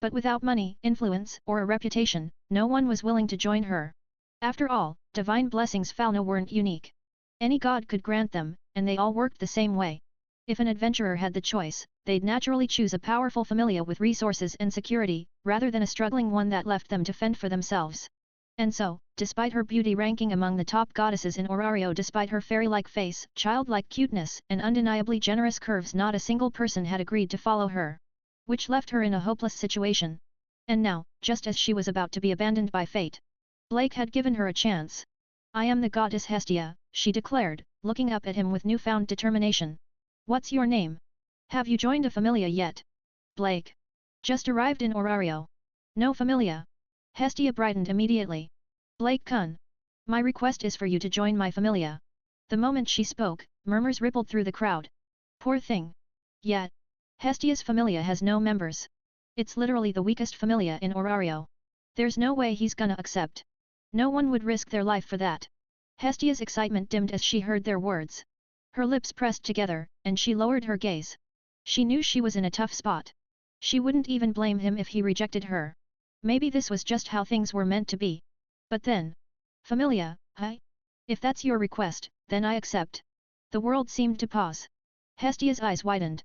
But without money, influence, or a reputation, no one was willing to join her. After all, divine blessings Falna weren't unique. Any god could grant them, and they all worked the same way. If an adventurer had the choice, they'd naturally choose a powerful familia with resources and security, rather than a struggling one that left them to fend for themselves. And so, despite her beauty ranking among the top goddesses in Orario, despite her fairy-like face, childlike cuteness, and undeniably generous curves, not a single person had agreed to follow her. Which left her in a hopeless situation. And now, just as she was about to be abandoned by fate, Blake had given her a chance. I am the goddess Hestia, she declared, looking up at him with newfound determination. What's your name? Have you joined a familia yet? Blake. Just arrived in Orario. No familia. Hestia brightened immediately. Blake Kun. My request is for you to join my familia. The moment she spoke, murmurs rippled through the crowd. Poor thing. Yet. Hestia's familia has no members. It's literally the weakest familia in Orario. There's no way he's gonna accept. No one would risk their life for that. Hestia's excitement dimmed as she heard their words. Her lips pressed together, and she lowered her gaze. She knew she was in a tough spot. She wouldn't even blame him if he rejected her. Maybe this was just how things were meant to be. But then... Familia, huh? If that's your request, then I accept. The world seemed to pause. Hestia's eyes widened.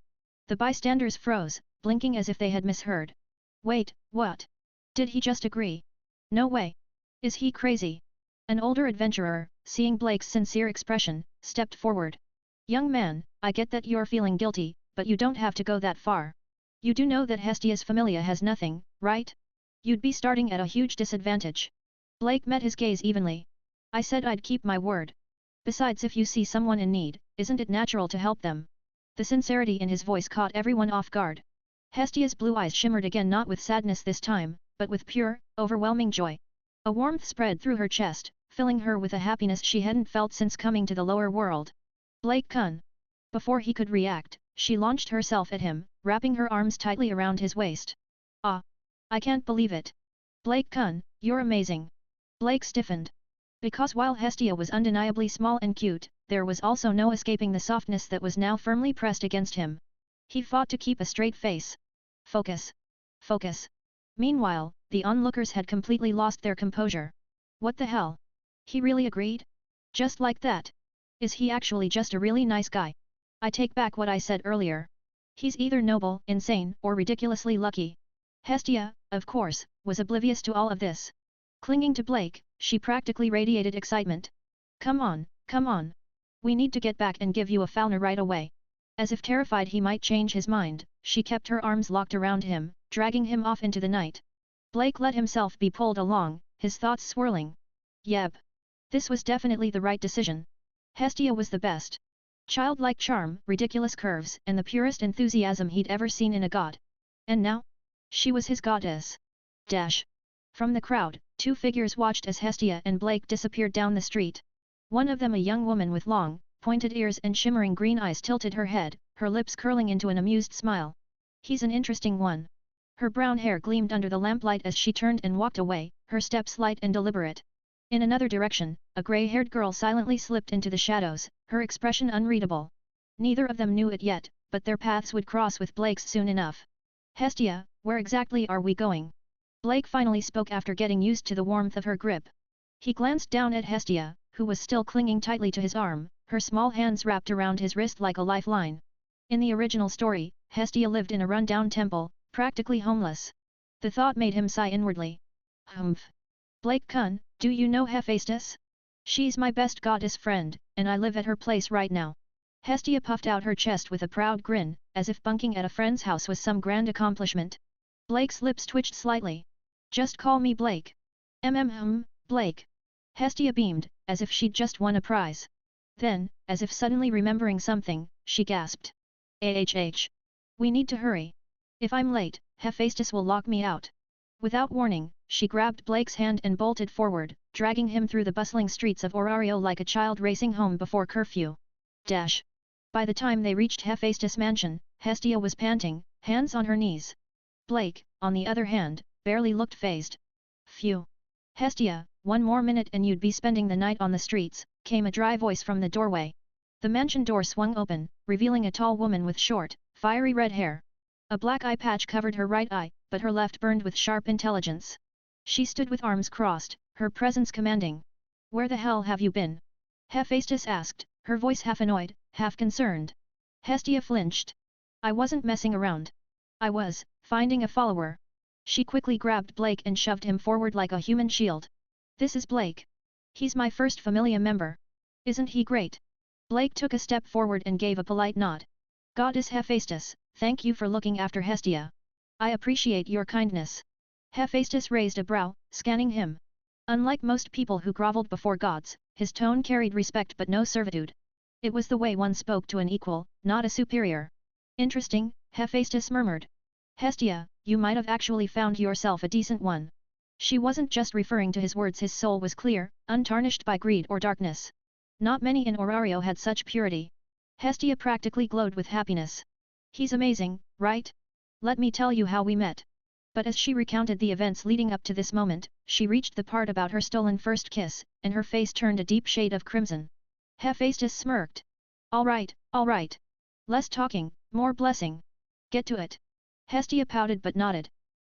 The bystanders froze, blinking as if they had misheard. Wait, what? Did he just agree? No way. Is he crazy? An older adventurer, seeing Blake's sincere expression, stepped forward. Young man, I get that you're feeling guilty, but you don't have to go that far. You do know that Hestia's familia has nothing, right? You'd be starting at a huge disadvantage. Blake met his gaze evenly. I said I'd keep my word. Besides, if you see someone in need, isn't it natural to help them? The sincerity in his voice caught everyone off guard. Hestia's blue eyes shimmered again, not with sadness this time, but with pure, overwhelming joy. A warmth spread through her chest, filling her with a happiness she hadn't felt since coming to the lower world. Blake Kun. Before he could react, she launched herself at him, wrapping her arms tightly around his waist. Ah! I can't believe it. Blake Kun, you're amazing. Blake stiffened. Because while Hestia was undeniably small and cute, there was also no escaping the softness that was now firmly pressed against him. He fought to keep a straight face. Focus. Focus. Meanwhile, the onlookers had completely lost their composure. What the hell? He really agreed? Just like that? Is he actually just a really nice guy? I take back what I said earlier. He's either noble, insane, or ridiculously lucky. Hestia, of course, was oblivious to all of this. Clinging to Blake, she practically radiated excitement. Come on, come on. We need to get back and give you a Falna right away. As if terrified he might change his mind, she kept her arms locked around him, dragging him off into the night. Blake let himself be pulled along, his thoughts swirling. Yep. This was definitely the right decision. Hestia was the best. Childlike charm, ridiculous curves, and the purest enthusiasm he'd ever seen in a god. And now? She was his goddess. Dash. From the crowd, two figures watched as Hestia and Blake disappeared down the street. One of them, a young woman with long, pointed ears and shimmering green eyes, tilted her head, her lips curling into an amused smile. He's an interesting one. Her brown hair gleamed under the lamplight as she turned and walked away, her steps light and deliberate. In another direction, a gray-haired girl silently slipped into the shadows, her expression unreadable. Neither of them knew it yet, but their paths would cross with Blake's soon enough. Hestia, where exactly are we going? Blake finally spoke after getting used to the warmth of her grip. He glanced down at Hestia, who was still clinging tightly to his arm, her small hands wrapped around his wrist like a lifeline. In the original story, Hestia lived in a run-down temple, practically homeless. The thought made him sigh inwardly. Humph. Blake Kun, do you know Hephaestus? She's my best goddess friend, and I live at her place right now. Hestia puffed out her chest with a proud grin, as if bunking at a friend's house was some grand accomplishment. Blake's lips twitched slightly. Just call me Blake. Blake. Hestia beamed, as if she'd just won a prize. Then, as if suddenly remembering something, she gasped. AHH. We need to hurry. If I'm late, Hephaestus will lock me out. Without warning, she grabbed Blake's hand and bolted forward, dragging him through the bustling streets of Orario like a child racing home before curfew. Dash. By the time they reached Hephaestus' mansion, Hestia was panting, hands on her knees. Blake, on the other hand, barely looked fazed. Phew. Hestia, 1 more minute and you'd be spending the night on the streets, came a dry voice from the doorway. The mansion door swung open, revealing a tall woman with short, fiery red hair. A black eye patch covered her right eye, but her left burned with sharp intelligence. She stood with arms crossed, her presence commanding. Where the hell have you been? Hephaestus asked, her voice half annoyed, half concerned. Hestia flinched. I wasn't messing around. I was, finding a follower. She quickly grabbed Blake and shoved him forward like a human shield. This is Blake. He's my first familia member. Isn't he great? Blake took a step forward and gave a polite nod. Goddess Hephaestus, thank you for looking after Hestia. I appreciate your kindness. Hephaestus raised a brow, scanning him. Unlike most people who groveled before gods, his tone carried respect but no servitude. It was the way one spoke to an equal, not a superior. Interesting, Hephaestus murmured. Hestia, you might have actually found yourself a decent one. She wasn't just referring to his words, his soul was clear, untarnished by greed or darkness. Not many in Orario had such purity. Hestia practically glowed with happiness. He's amazing, right? Let me tell you how we met. But as she recounted the events leading up to this moment, she reached the part about her stolen first kiss, and her face turned a deep shade of crimson. Hephaestus smirked. All right. Less talking, more blessing. Get to it. Hestia pouted but nodded.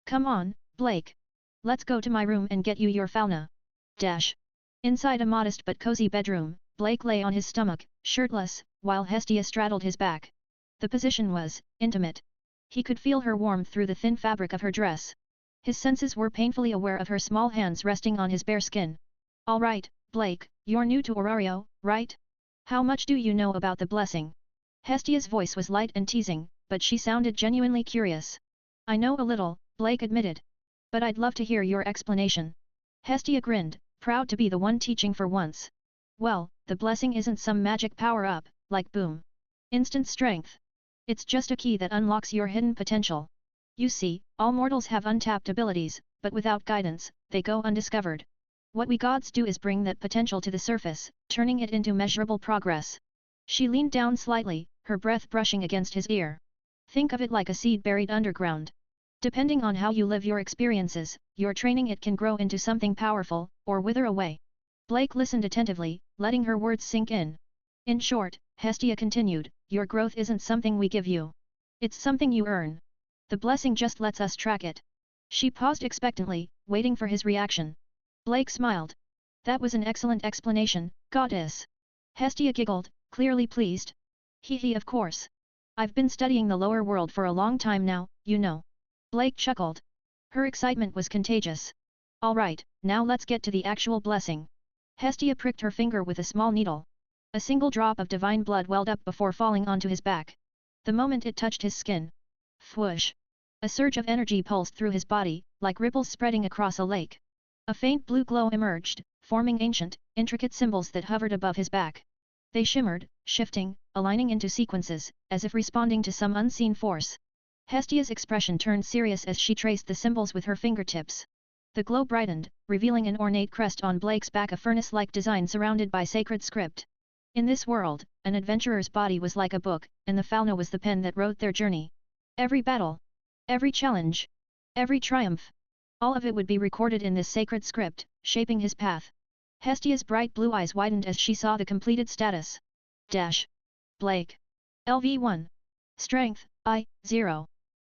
Come on, Blake. Let's go to my room and get you your fauna. Dash. Inside a modest but cozy bedroom, Blake lay on his stomach, shirtless, while Hestia straddled his back. The position was intimate. He could feel her warmth through the thin fabric of her dress. His senses were painfully aware of her small hands resting on his bare skin. All right, Blake, you're new to Orario, right? How much do you know about the blessing? Hestia's voice was light and teasing, but she sounded genuinely curious. I know a little, Blake admitted. But I'd love to hear your explanation. Hestia grinned, proud to be the one teaching for once. Well, the blessing isn't some magic power-up, like boom. Instant strength. It's just a key that unlocks your hidden potential. You see, all mortals have untapped abilities, but without guidance, they go undiscovered. What we gods do is bring that potential to the surface, turning it into measurable progress. She leaned down slightly, her breath brushing against his ear. Think of it like a seed buried underground. Depending on how you live your experiences, your training it can grow into something powerful, or wither away. Blake listened attentively, letting her words sink in. In short, Hestia continued, your growth isn't something we give you. It's something you earn. The blessing just lets us track it. She paused expectantly, waiting for his reaction. Blake smiled. That was an excellent explanation, goddess. Hestia giggled, clearly pleased. Hee of course. I've been studying the lower world for a long time now, you know. Blake chuckled. Her excitement was contagious. All right, now let's get to the actual blessing. Hestia pricked her finger with a small needle. A single drop of divine blood welled up before falling onto his back. The moment it touched his skin. Whoosh! A surge of energy pulsed through his body, like ripples spreading across a lake. A faint blue glow emerged, forming ancient, intricate symbols that hovered above his back. They shimmered, shifting, aligning into sequences, as if responding to some unseen force. Hestia's expression turned serious as she traced the symbols with her fingertips. The glow brightened, revealing an ornate crest on Blake's back, a furnace-like design surrounded by sacred script. In this world, an adventurer's body was like a book, and the fauna was the pen that wrote their journey. Every battle, every challenge, every triumph, all of it would be recorded in this sacred script, shaping his path. Hestia's bright blue eyes widened as she saw the completed status. Dash. Blake. LV1. Strength, I0.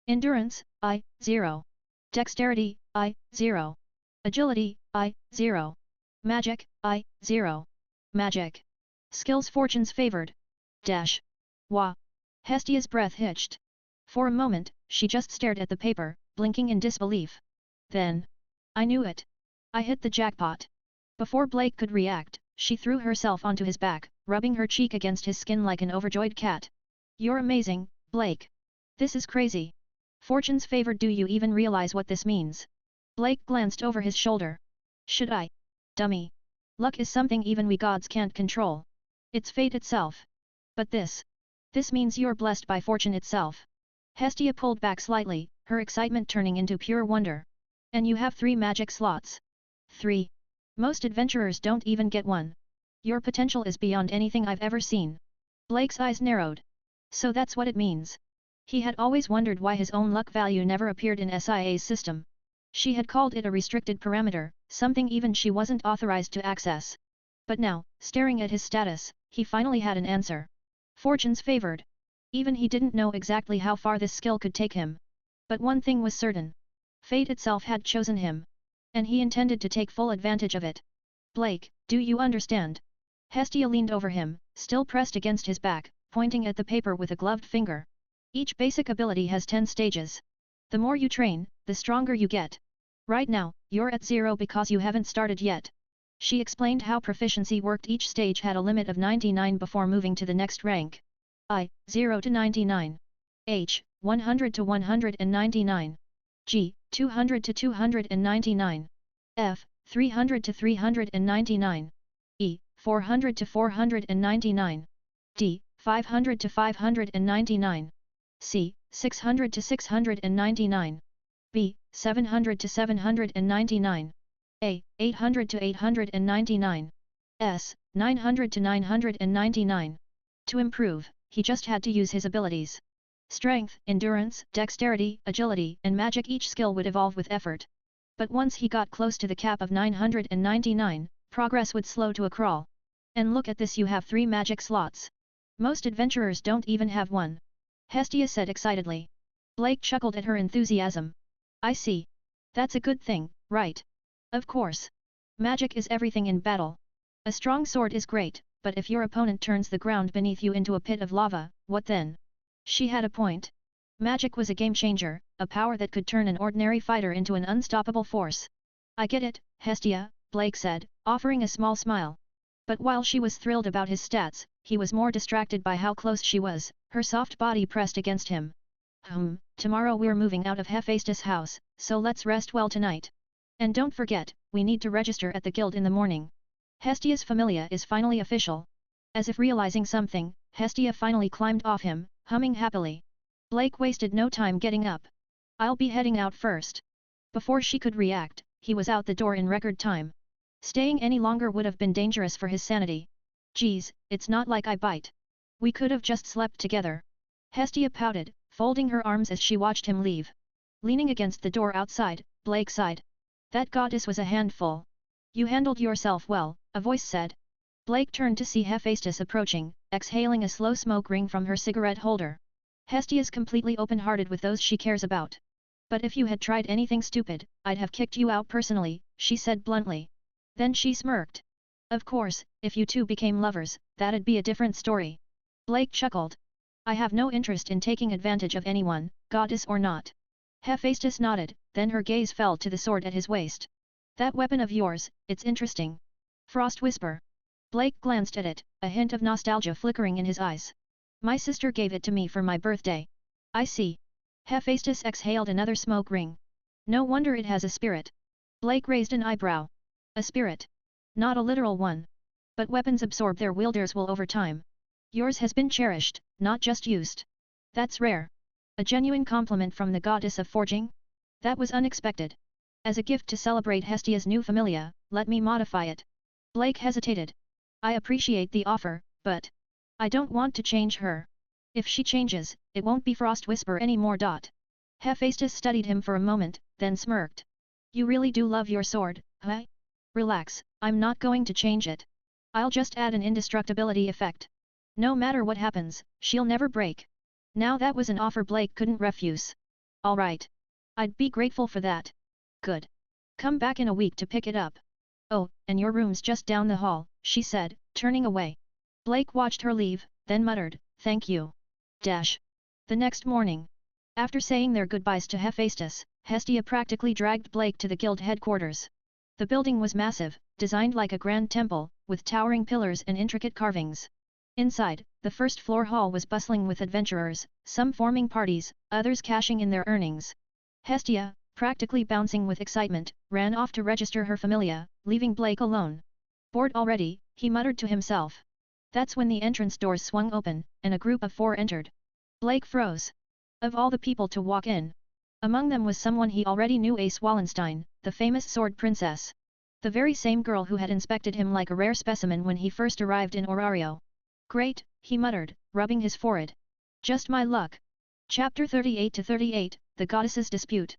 Endurance, I0. Dexterity, I0. Agility, I0. Magic, I0. Magic. Skills fortunes favored. Dash. Wah. Hestia's breath hitched. For a moment, she just stared at the paper, blinking in disbelief. Then. I knew it. I hit the jackpot. Before Blake could react, she threw herself onto his back, rubbing her cheek against his skin like an overjoyed cat. You're amazing, Blake. This is crazy. Fortune's favored, do you even realize what this means? Blake glanced over his shoulder. Should I? Dummy. Luck is something even we gods can't control. It's fate itself. But this means you're blessed by fortune itself. Hestia pulled back slightly, her excitement turning into pure wonder. And you have 3 magic slots. 3. Most adventurers don't even get one. Your potential is beyond anything I've ever seen. Blake's eyes narrowed. So that's what it means. He had always wondered why his own luck value never appeared in SIA's system. She had called it a restricted parameter, something even she wasn't authorized to access. But now, staring at his status, he finally had an answer. Fortune's favored. Even he didn't know exactly how far this skill could take him. But one thing was certain. Fate itself had chosen him. And he intended to take full advantage of it. Blake, do you understand? Hestia leaned over him, still pressed against his back, pointing at the paper with a gloved finger. Each basic ability has 10 stages. The more you train, the stronger you get. Right now, you're at 0 because you haven't started yet. She explained how proficiency worked. Each stage had a limit of 99 before moving to the next rank. I, 0 to 99. H, 100 to 199. G, 200 to 299. F, 300 to 399. E, 400 to 499. D, 500 to 599. C, 600 to 699. B, 700 to 799. A, 800 to 899. S, 900 to 999. To improve, he just had to use his abilities. Strength, endurance, dexterity, agility, and magic. Each skill would evolve with effort. But once he got close to the cap of 999, progress would slow to a crawl. And look at this, you have 3 magic slots. Most adventurers don't even have one. Hestia said excitedly. Blake chuckled at her enthusiasm. I see. That's a good thing, right? Of course. Magic is everything in battle. A strong sword is great, but if your opponent turns the ground beneath you into a pit of lava, what then? She had a point. Magic was a game changer, a power that could turn an ordinary fighter into an unstoppable force. I get it, Hestia, Blake said, offering a small smile. But while she was thrilled about his stats, he was more distracted by how close she was, her soft body pressed against him. Tomorrow we're moving out of Hephaestus' house, so let's rest well tonight. And don't forget, we need to register at the guild in the morning. Hestia's familia is finally official. As if realizing something, Hestia finally climbed off him, humming happily. Blake wasted no time getting up. I'll be heading out first. Before she could react, he was out the door in record time. Staying any longer would have been dangerous for his sanity. Geez, it's not like I bite. We could have just slept together. Hestia pouted, folding her arms as she watched him leave. Leaning against the door outside, Blake sighed. That goddess was a handful. You handled yourself well, a voice said. Blake turned to see Hephaestus approaching, exhaling a slow smoke ring from her cigarette holder. Hestia's completely open-hearted with those she cares about. But if you had tried anything stupid, I'd have kicked you out personally, she said bluntly. Then she smirked. Of course, if you two became lovers, that'd be a different story. Blake chuckled. I have no interest in taking advantage of anyone, goddess or not. Hephaestus nodded, then her gaze fell to the sword at his waist. That weapon of yours, it's interesting. Frost Whisper. Blake glanced at it, a hint of nostalgia flickering in his eyes. My sister gave it to me for my birthday. I see. Hephaestus exhaled another smoke ring. No wonder it has a spirit. Blake raised an eyebrow. A spirit. Not a literal one. But weapons absorb their wielders' will over time. Yours has been cherished, not just used. That's rare. A genuine compliment from the goddess of forging? That was unexpected. As a gift to celebrate Hestia's new familia, let me modify it. Blake hesitated. I appreciate the offer, but I don't want to change her. If she changes, it won't be Frost Whisper anymore. Hephaestus studied him for a moment, then smirked. You really do love your sword, huh? Relax, I'm not going to change it. I'll just add an indestructibility effect. No matter what happens, she'll never break. Now that was an offer Blake couldn't refuse. All right. I'd be grateful for that. Good. Come back in a week to pick it up. Oh, and your room's just down the hall, she said, turning away. Blake watched her leave, then muttered, thank you. The next morning. After saying their goodbyes to Hephaestus, Hestia practically dragged Blake to the guild headquarters. The building was massive, designed like a grand temple, with towering pillars and intricate carvings. Inside, the first floor hall was bustling with adventurers, some forming parties, others cashing in their earnings. Hestia, practically bouncing with excitement, ran off to register her familia, leaving Blake alone. Bored already, he muttered to himself. That's when the entrance doors swung open, and a group of 4 entered. Blake froze. Of all the people to walk in. Among them was someone he already knew, Ace Wallenstein, the famous sword princess. The very same girl who had inspected him like a rare specimen when he first arrived in Orario. Great, he muttered, rubbing his forehead. Just my luck. Chapter 38-38, The Goddess's Dispute.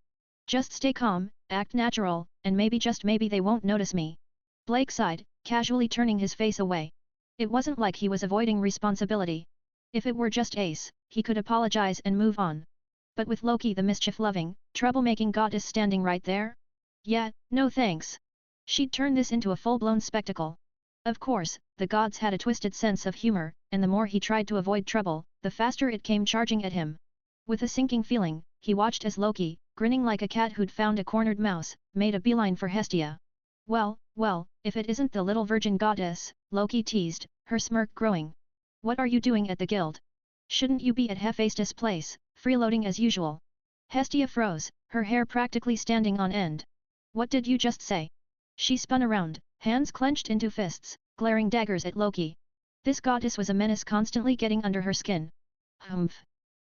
Just stay calm, act natural, and maybe just maybe they won't notice me. Blake sighed, casually turning his face away. It wasn't like he was avoiding responsibility. If it were just Ace, he could apologize and move on. But with Loki the mischief-loving, troublemaking goddess standing right there? Yeah, no thanks. She'd turn this into a full-blown spectacle. Of course, the gods had a twisted sense of humor, and the more he tried to avoid trouble, the faster it came charging at him. With a sinking feeling, he watched as Loki, grinning like a cat who'd found a cornered mouse, made a beeline for Hestia. Well, if it isn't the little virgin goddess, Loki teased, her smirk growing. What are you doing at the guild? Shouldn't you be at Hephaestus' place, freeloading as usual? Hestia froze, her hair practically standing on end. What did you just say? She spun around, hands clenched into fists, glaring daggers at Loki. This goddess was a menace, constantly getting under her skin. Humph.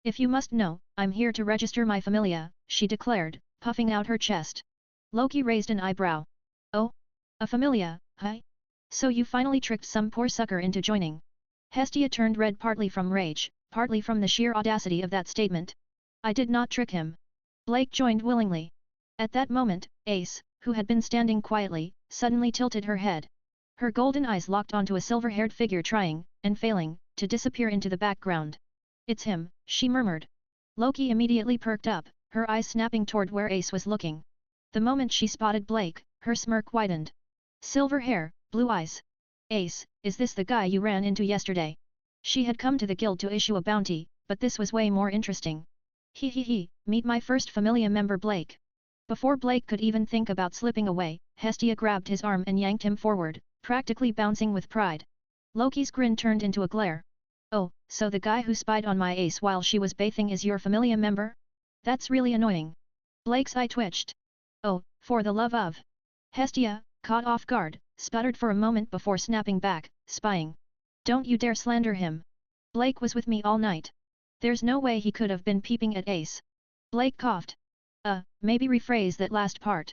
If you must know, I'm here to register my familia, she declared, puffing out her chest. Loki raised an eyebrow. Oh? A familia, huh? So you finally tricked some poor sucker into joining. Hestia turned red, partly from rage, partly from the sheer audacity of that statement. I did not trick him. Blake joined willingly. At that moment, Ace, who had been standing quietly, suddenly tilted her head. Her golden eyes locked onto a silver-haired figure trying, and failing, to disappear into the background. It's him, she murmured. Loki immediately perked up, her eyes snapping toward where Ace was looking. The moment she spotted Blake, her smirk widened. Silver hair, blue eyes. Ace, is this the guy you ran into yesterday? She had come to the guild to issue a bounty, but this was way more interesting. He, meet my first familia member Blake. Before Blake could even think about slipping away, Hestia grabbed his arm and yanked him forward, practically bouncing with pride. Loki's grin turned into a glare. Oh, so the guy who spied on my Ace while she was bathing is your familia member? That's really annoying. Blake's eye twitched. Oh, for the love of... Hestia, caught off guard, sputtered for a moment before snapping back, spying. Don't you dare slander him. Blake was with me all night. There's no way he could have been peeping at Ace. Blake coughed. Maybe rephrase that last part.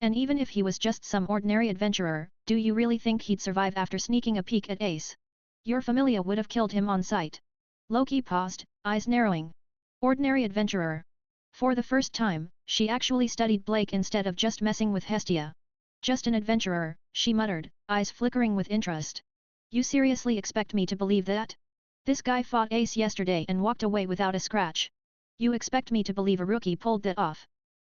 And even if he was just some ordinary adventurer, do you really think he'd survive after sneaking a peek at Ace? Your familia would have killed him on sight. Loki paused, eyes narrowing. Ordinary adventurer. For the first time, she actually studied Blake instead of just messing with Hestia. Just an adventurer, she muttered, eyes flickering with interest. You seriously expect me to believe that? This guy fought Ace yesterday and walked away without a scratch. You expect me to believe a rookie pulled that off?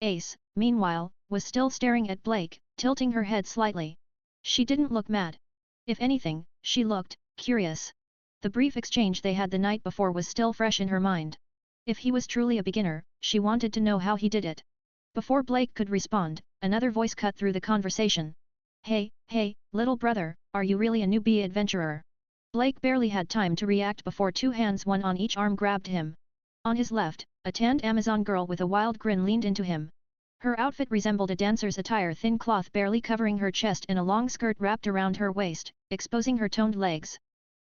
Ace, meanwhile, was still staring at Blake, tilting her head slightly. She didn't look mad. If anything, she looked curious. The brief exchange they had the night before was still fresh in her mind. If he was truly a beginner, she wanted to know how he did it. Before Blake could respond, another voice cut through the conversation. Hey, little brother, are you really a newbie adventurer? Blake barely had time to react before 2 hands, one on each arm, grabbed him. On his left, a tanned Amazon girl with a wild grin leaned into him. Her outfit resembled a dancer's attire, thin cloth barely covering her chest and a long skirt wrapped around her waist, exposing her toned legs.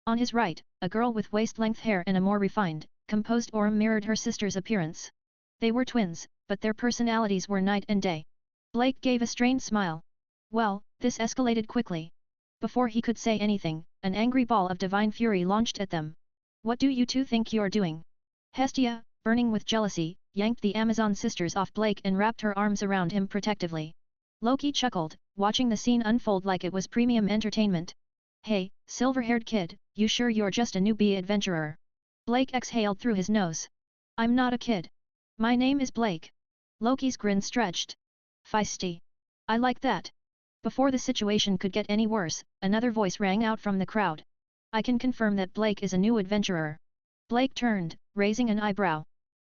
On his right, a girl with waist-length hair and a more refined, composed aura mirrored her sister's appearance. They were twins, but their personalities were night and day. Blake gave a strained smile. Well, this escalated quickly. Before he could say anything, an angry ball of divine fury launched at them. What do you two think you're doing? Hestia, burning with jealousy, yanked the Amazon sisters off Blake and wrapped her arms around him protectively. Loki chuckled, watching the scene unfold like it was premium entertainment. Hey, silver-haired kid, you sure you're just a newbie adventurer? Blake exhaled through his nose. I'm not a kid. My name is Blake. Loki's grin stretched. Feisty. I like that. Before the situation could get any worse, another voice rang out from the crowd. I can confirm that Blake is a new adventurer. Blake turned, raising an eyebrow.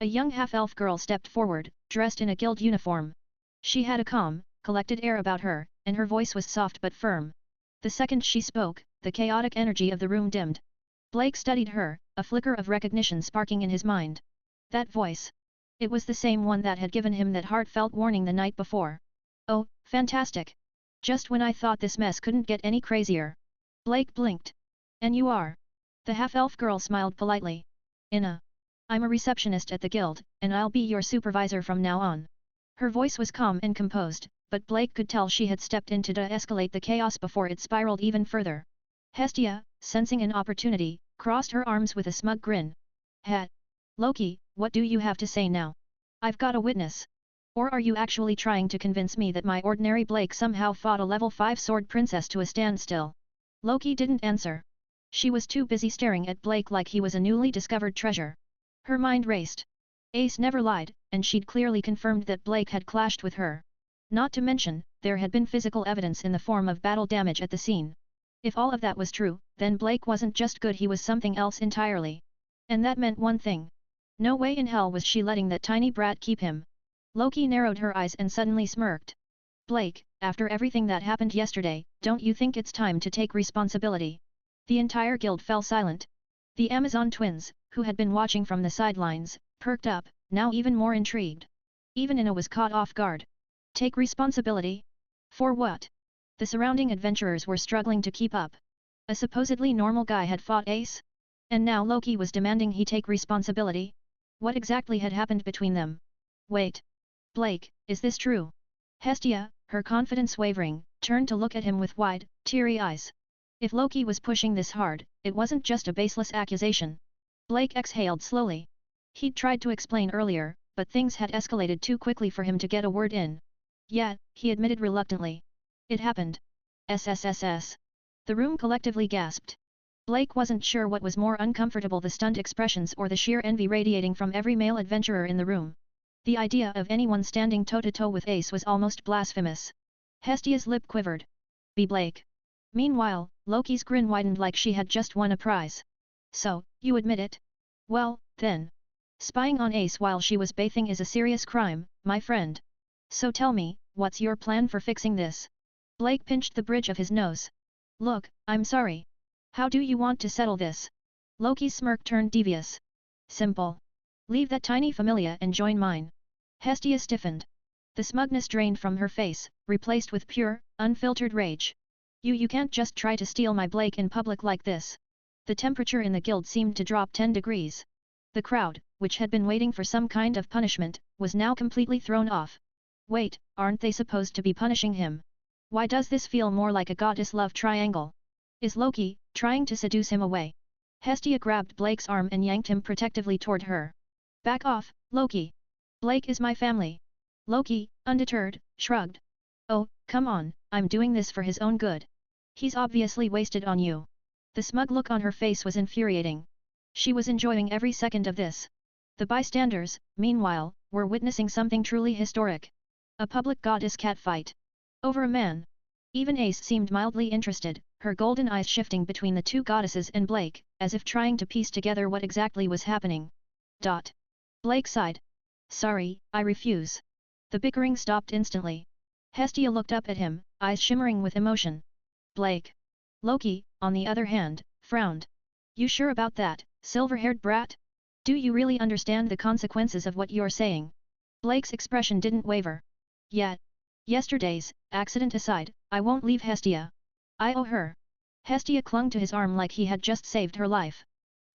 A young half-elf girl stepped forward, dressed in a guild uniform. She had a calm, collected air about her, and her voice was soft but firm. The second she spoke, the chaotic energy of the room dimmed. Blake studied her, a flicker of recognition sparking in his mind. That voice. It was the same one that had given him that heartfelt warning the night before. Oh, fantastic! Just when I thought this mess couldn't get any crazier. Blake blinked. And you are? The half-elf girl smiled politely. I'm a receptionist at the guild, and I'll be your supervisor from now on. Her voice was calm and composed, but Blake could tell she had stepped in to de-escalate the chaos before it spiraled even further. Hestia, sensing an opportunity, crossed her arms with a smug grin. Loki, what do you have to say now? I've got a witness. Or are you actually trying to convince me that my ordinary Blake somehow fought a level 5 sword princess to a standstill? Loki didn't answer. She was too busy staring at Blake like he was a newly discovered treasure. Her mind raced. Ace never lied, and she'd clearly confirmed that Blake had clashed with her. Not to mention, there had been physical evidence in the form of battle damage at the scene. If all of that was true, then Blake wasn't just good, he was something else entirely. And that meant one thing. No way in hell was she letting that tiny brat keep him. Loki narrowed her eyes and suddenly smirked. Blake, after everything that happened yesterday, don't you think it's time to take responsibility? The entire guild fell silent. The Amazon twins, who had been watching from the sidelines, perked up, now even more intrigued. Even Ina was caught off guard. Take responsibility? For what? The surrounding adventurers were struggling to keep up. A supposedly normal guy had fought Ace? And now Loki was demanding he take responsibility? What exactly had happened between them? Wait. Blake, is this true? Hestia, her confidence wavering, turned to look at him with wide, teary eyes. If Loki was pushing this hard, it wasn't just a baseless accusation. Blake exhaled slowly. He'd tried to explain earlier, but things had escalated too quickly for him to get a word in. Yet, he admitted reluctantly. It happened. SSSS. The room collectively gasped. Blake wasn't sure what was more uncomfortable, the stunned expressions or the sheer envy radiating from every male adventurer in the room. The idea of anyone standing toe-to-toe with Ace was almost blasphemous. Hestia's lip quivered. Be Blake. Meanwhile, Loki's grin widened like she had just won a prize. So, you admit it? Well, then. Spying on Ace while she was bathing is a serious crime, my friend. So tell me, what's your plan for fixing this? Blake pinched the bridge of his nose. Look, I'm sorry. How do you want to settle this? Loki's smirk turned devious. Simple. Leave that tiny familia and join mine. Hestia stiffened. The smugness drained from her face, replaced with pure, unfiltered rage. You can't just try to steal my Blake in public like this. The temperature in the guild seemed to drop 10 degrees. The crowd, which had been waiting for some kind of punishment, was now completely thrown off. Wait, aren't they supposed to be punishing him? Why does this feel more like a goddess love triangle? Is Loki trying to seduce him away? Hestia grabbed Blake's arm and yanked him protectively toward her. Back off, Loki. Blake is my family. Loki, undeterred, shrugged. Oh, come on, I'm doing this for his own good. He's obviously wasted on you. The smug look on her face was infuriating. She was enjoying every second of this. The bystanders, meanwhile, were witnessing something truly historic. A public goddess cat fight. Over a man. Even Ace seemed mildly interested, her golden eyes shifting between the two goddesses and Blake, as if trying to piece together what exactly was happening. Blake sighed. Sorry, I refuse. The bickering stopped instantly. Hestia looked up at him, eyes shimmering with emotion. Blake. Loki, on the other hand, frowned. You sure about that, silver-haired brat? Do you really understand the consequences of what you're saying? Blake's expression didn't waver. Yet. Yesterday's accident aside, I won't leave Hestia. I owe her. Hestia clung to his arm like he had just saved her life.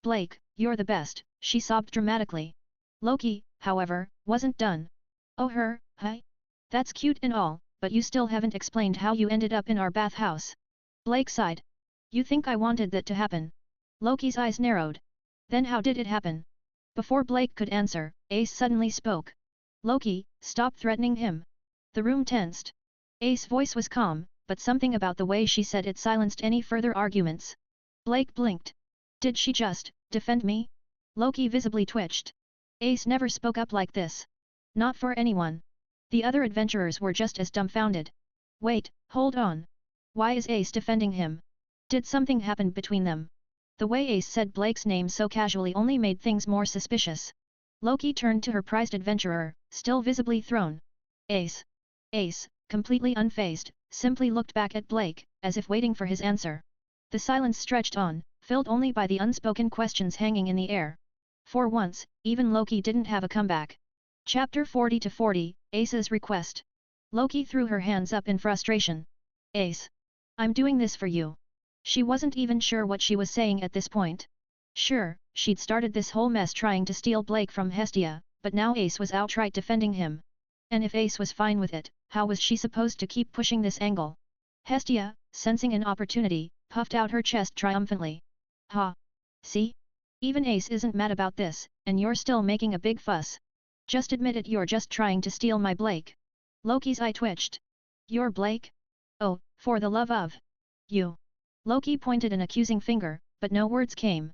Blake, you're the best, she sobbed dramatically. Loki, however, wasn't done. Oh her, hi? That's cute and all, but you still haven't explained how you ended up in our bathhouse. Blake sighed. You think I wanted that to happen? Loki's eyes narrowed. Then how did it happen? Before Blake could answer, Ace suddenly spoke. Loki, stop threatening him. The room tensed. Ace's voice was calm, but something about the way she said it silenced any further arguments. Blake blinked. Did she just defend me? Loki visibly twitched. Ace never spoke up like this. Not for anyone. The other adventurers were just as dumbfounded. Wait, hold on. Why is Ace defending him? Did something happen between them? The way Ace said Blake's name so casually only made things more suspicious. Loki turned to her prized adventurer, still visibly thrown. Ace. Ace, completely unfazed, simply looked back at Blake, as if waiting for his answer. The silence stretched on, filled only by the unspoken questions hanging in the air. For once, even Loki didn't have a comeback. Chapter 40-40, Ace's Request. Loki threw her hands up in frustration. Ace. I'm doing this for you. She wasn't even sure what she was saying at this point. Sure, she'd started this whole mess trying to steal Blake from Hestia, but now Ace was outright defending him. And if Ace was fine with it, how was she supposed to keep pushing this angle? Hestia, sensing an opportunity, puffed out her chest triumphantly. Ha! See? Even Ace isn't mad about this, and you're still making a big fuss. Just admit it, you're just trying to steal my Blake. Loki's eye twitched. Your Blake? Oh, for the love of... you. Loki pointed an accusing finger, but no words came.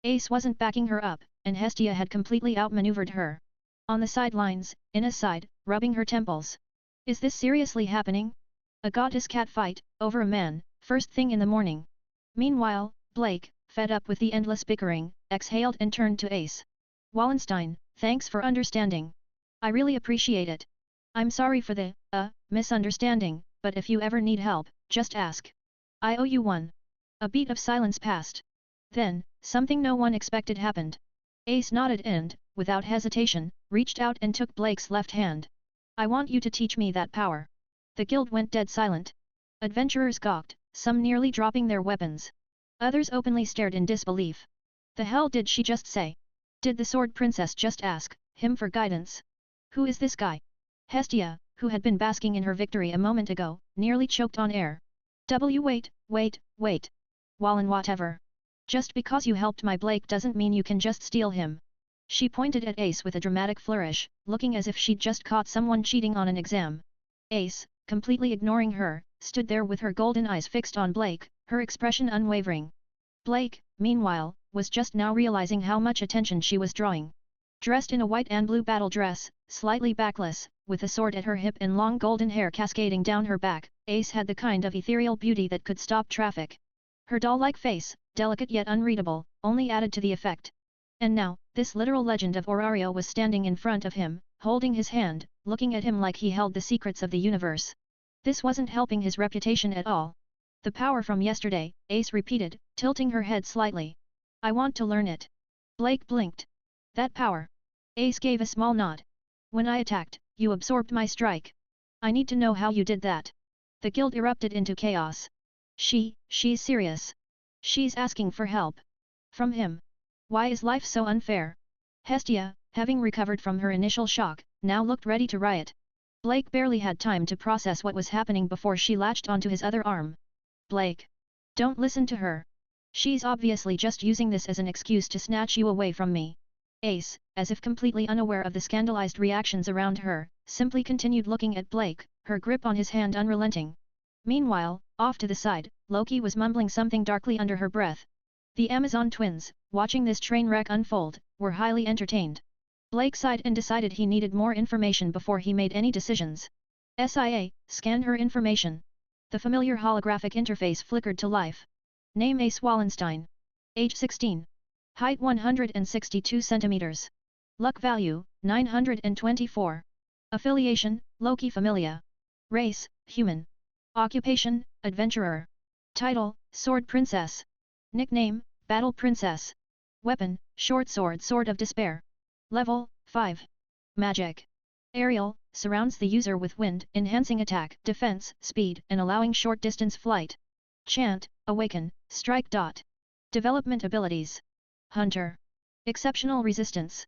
Ace wasn't backing her up, and Hestia had completely outmaneuvered her. On the sidelines, Ina sighed, rubbing her temples. Is this seriously happening? A goddess cat fight, over a man, first thing in the morning. Meanwhile, Blake, fed up with the endless bickering, exhaled and turned to Ace. Wallenstein, thanks for understanding. I really appreciate it. I'm sorry for the, misunderstanding, but if you ever need help, just ask. I owe you one. A beat of silence passed. Then, something no one expected happened. Ace nodded and, without hesitation, reached out and took Blake's left hand. I want you to teach me that power. The guild went dead silent. Adventurers gawked, some nearly dropping their weapons. Others openly stared in disbelief. The hell did she just say? Did the Sword Princess just ask him for guidance? Who is this guy? Hestia, who had been basking in her victory a moment ago, nearly choked on air. Wait. Wallen whatever. Just because you helped my Blake doesn't mean you can just steal him. She pointed at Ace with a dramatic flourish, looking as if she'd just caught someone cheating on an exam. Ace, completely ignoring her, stood there with her golden eyes fixed on Blake, her expression unwavering. Blake, meanwhile, was just now realizing how much attention she was drawing. Dressed in a white and blue battle dress, slightly backless, with a sword at her hip and long golden hair cascading down her back, Ace had the kind of ethereal beauty that could stop traffic. Her doll-like face, delicate yet unreadable, only added to the effect. And now, this literal legend of Orario was standing in front of him, holding his hand, looking at him like he held the secrets of the universe. This wasn't helping his reputation at all. The power from yesterday, Ace repeated, tilting her head slightly. I want to learn it. Blake blinked. That power. Ace gave a small nod. When I attacked, you absorbed my strike. I need to know how you did that. The guild erupted into chaos. She's serious. She's asking for help. From him. Why is life so unfair? Hestia, having recovered from her initial shock, now looked ready to riot. Blake barely had time to process what was happening before she latched onto his other arm. Blake. Don't listen to her. She's obviously just using this as an excuse to snatch you away from me. Ace, as if completely unaware of the scandalized reactions around her, simply continued looking at Blake, her grip on his hand unrelenting. Meanwhile, off to the side, Loki was mumbling something darkly under her breath. The Amazon twins, watching this train wreck unfold, were highly entertained. Blake sighed and decided he needed more information before he made any decisions. SIA, scan her information. The familiar holographic interface flickered to life. Name Ace Wallenstein. Age 16. Height 162 centimeters. Luck value, 924. Affiliation, Loki Familia. Race, human. Occupation, adventurer. Title, Sword Princess. Nickname, Battle Princess. Weapon, short sword, Sword of Despair. Level, 5. Magic. Aerial, surrounds the user with wind, enhancing attack, defense, speed, and allowing short-distance flight. Chant, Awaken, Strike. Development abilities. Hunter. Exceptional resistance.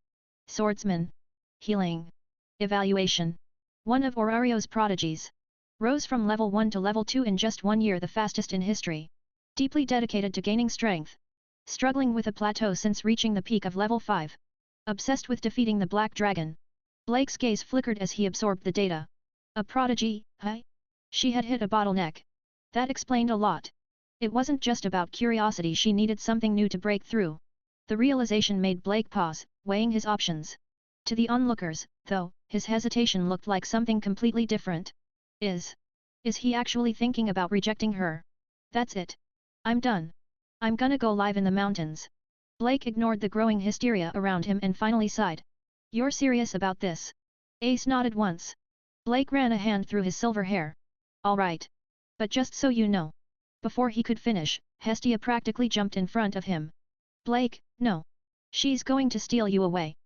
Swordsman. Healing. Evaluation. One of Orario's prodigies. Rose from level 1 to level 2 in just 1 year, the fastest in history. Deeply dedicated to gaining strength. Struggling with a plateau since reaching the peak of level 5. Obsessed with defeating the Black Dragon. Blake's gaze flickered as he absorbed the data. A prodigy, huh? She had hit a bottleneck. That explained a lot. It wasn't just about curiosity, she needed something new to break through. The realization made Blake pause, weighing his options. To the onlookers, though, his hesitation looked like something completely different. Is he actually thinking about rejecting her? That's it. I'm done. I'm gonna go live in the mountains. Blake ignored the growing hysteria around him and finally sighed. You're serious about this? Ace nodded once. Blake ran a hand through his silver hair. All right. But just so you know. Before he could finish, Hestia practically jumped in front of him. Blake, no. She's going to steal you away.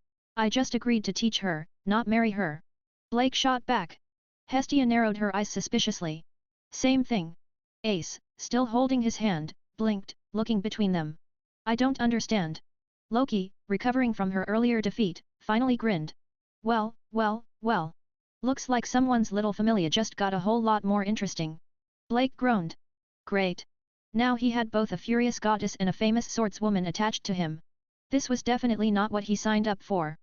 I just agreed to teach her, not marry her. Blake shot back. Hestia narrowed her eyes suspiciously. Same thing. Ace, still holding his hand, blinked, looking between them. I don't understand. Loki, recovering from her earlier defeat, finally grinned. Well, well, well. Looks like someone's little familia just got a whole lot more interesting. Blake groaned. Great. Now he had both a furious goddess and a famous swordswoman attached to him. This was definitely not what he signed up for.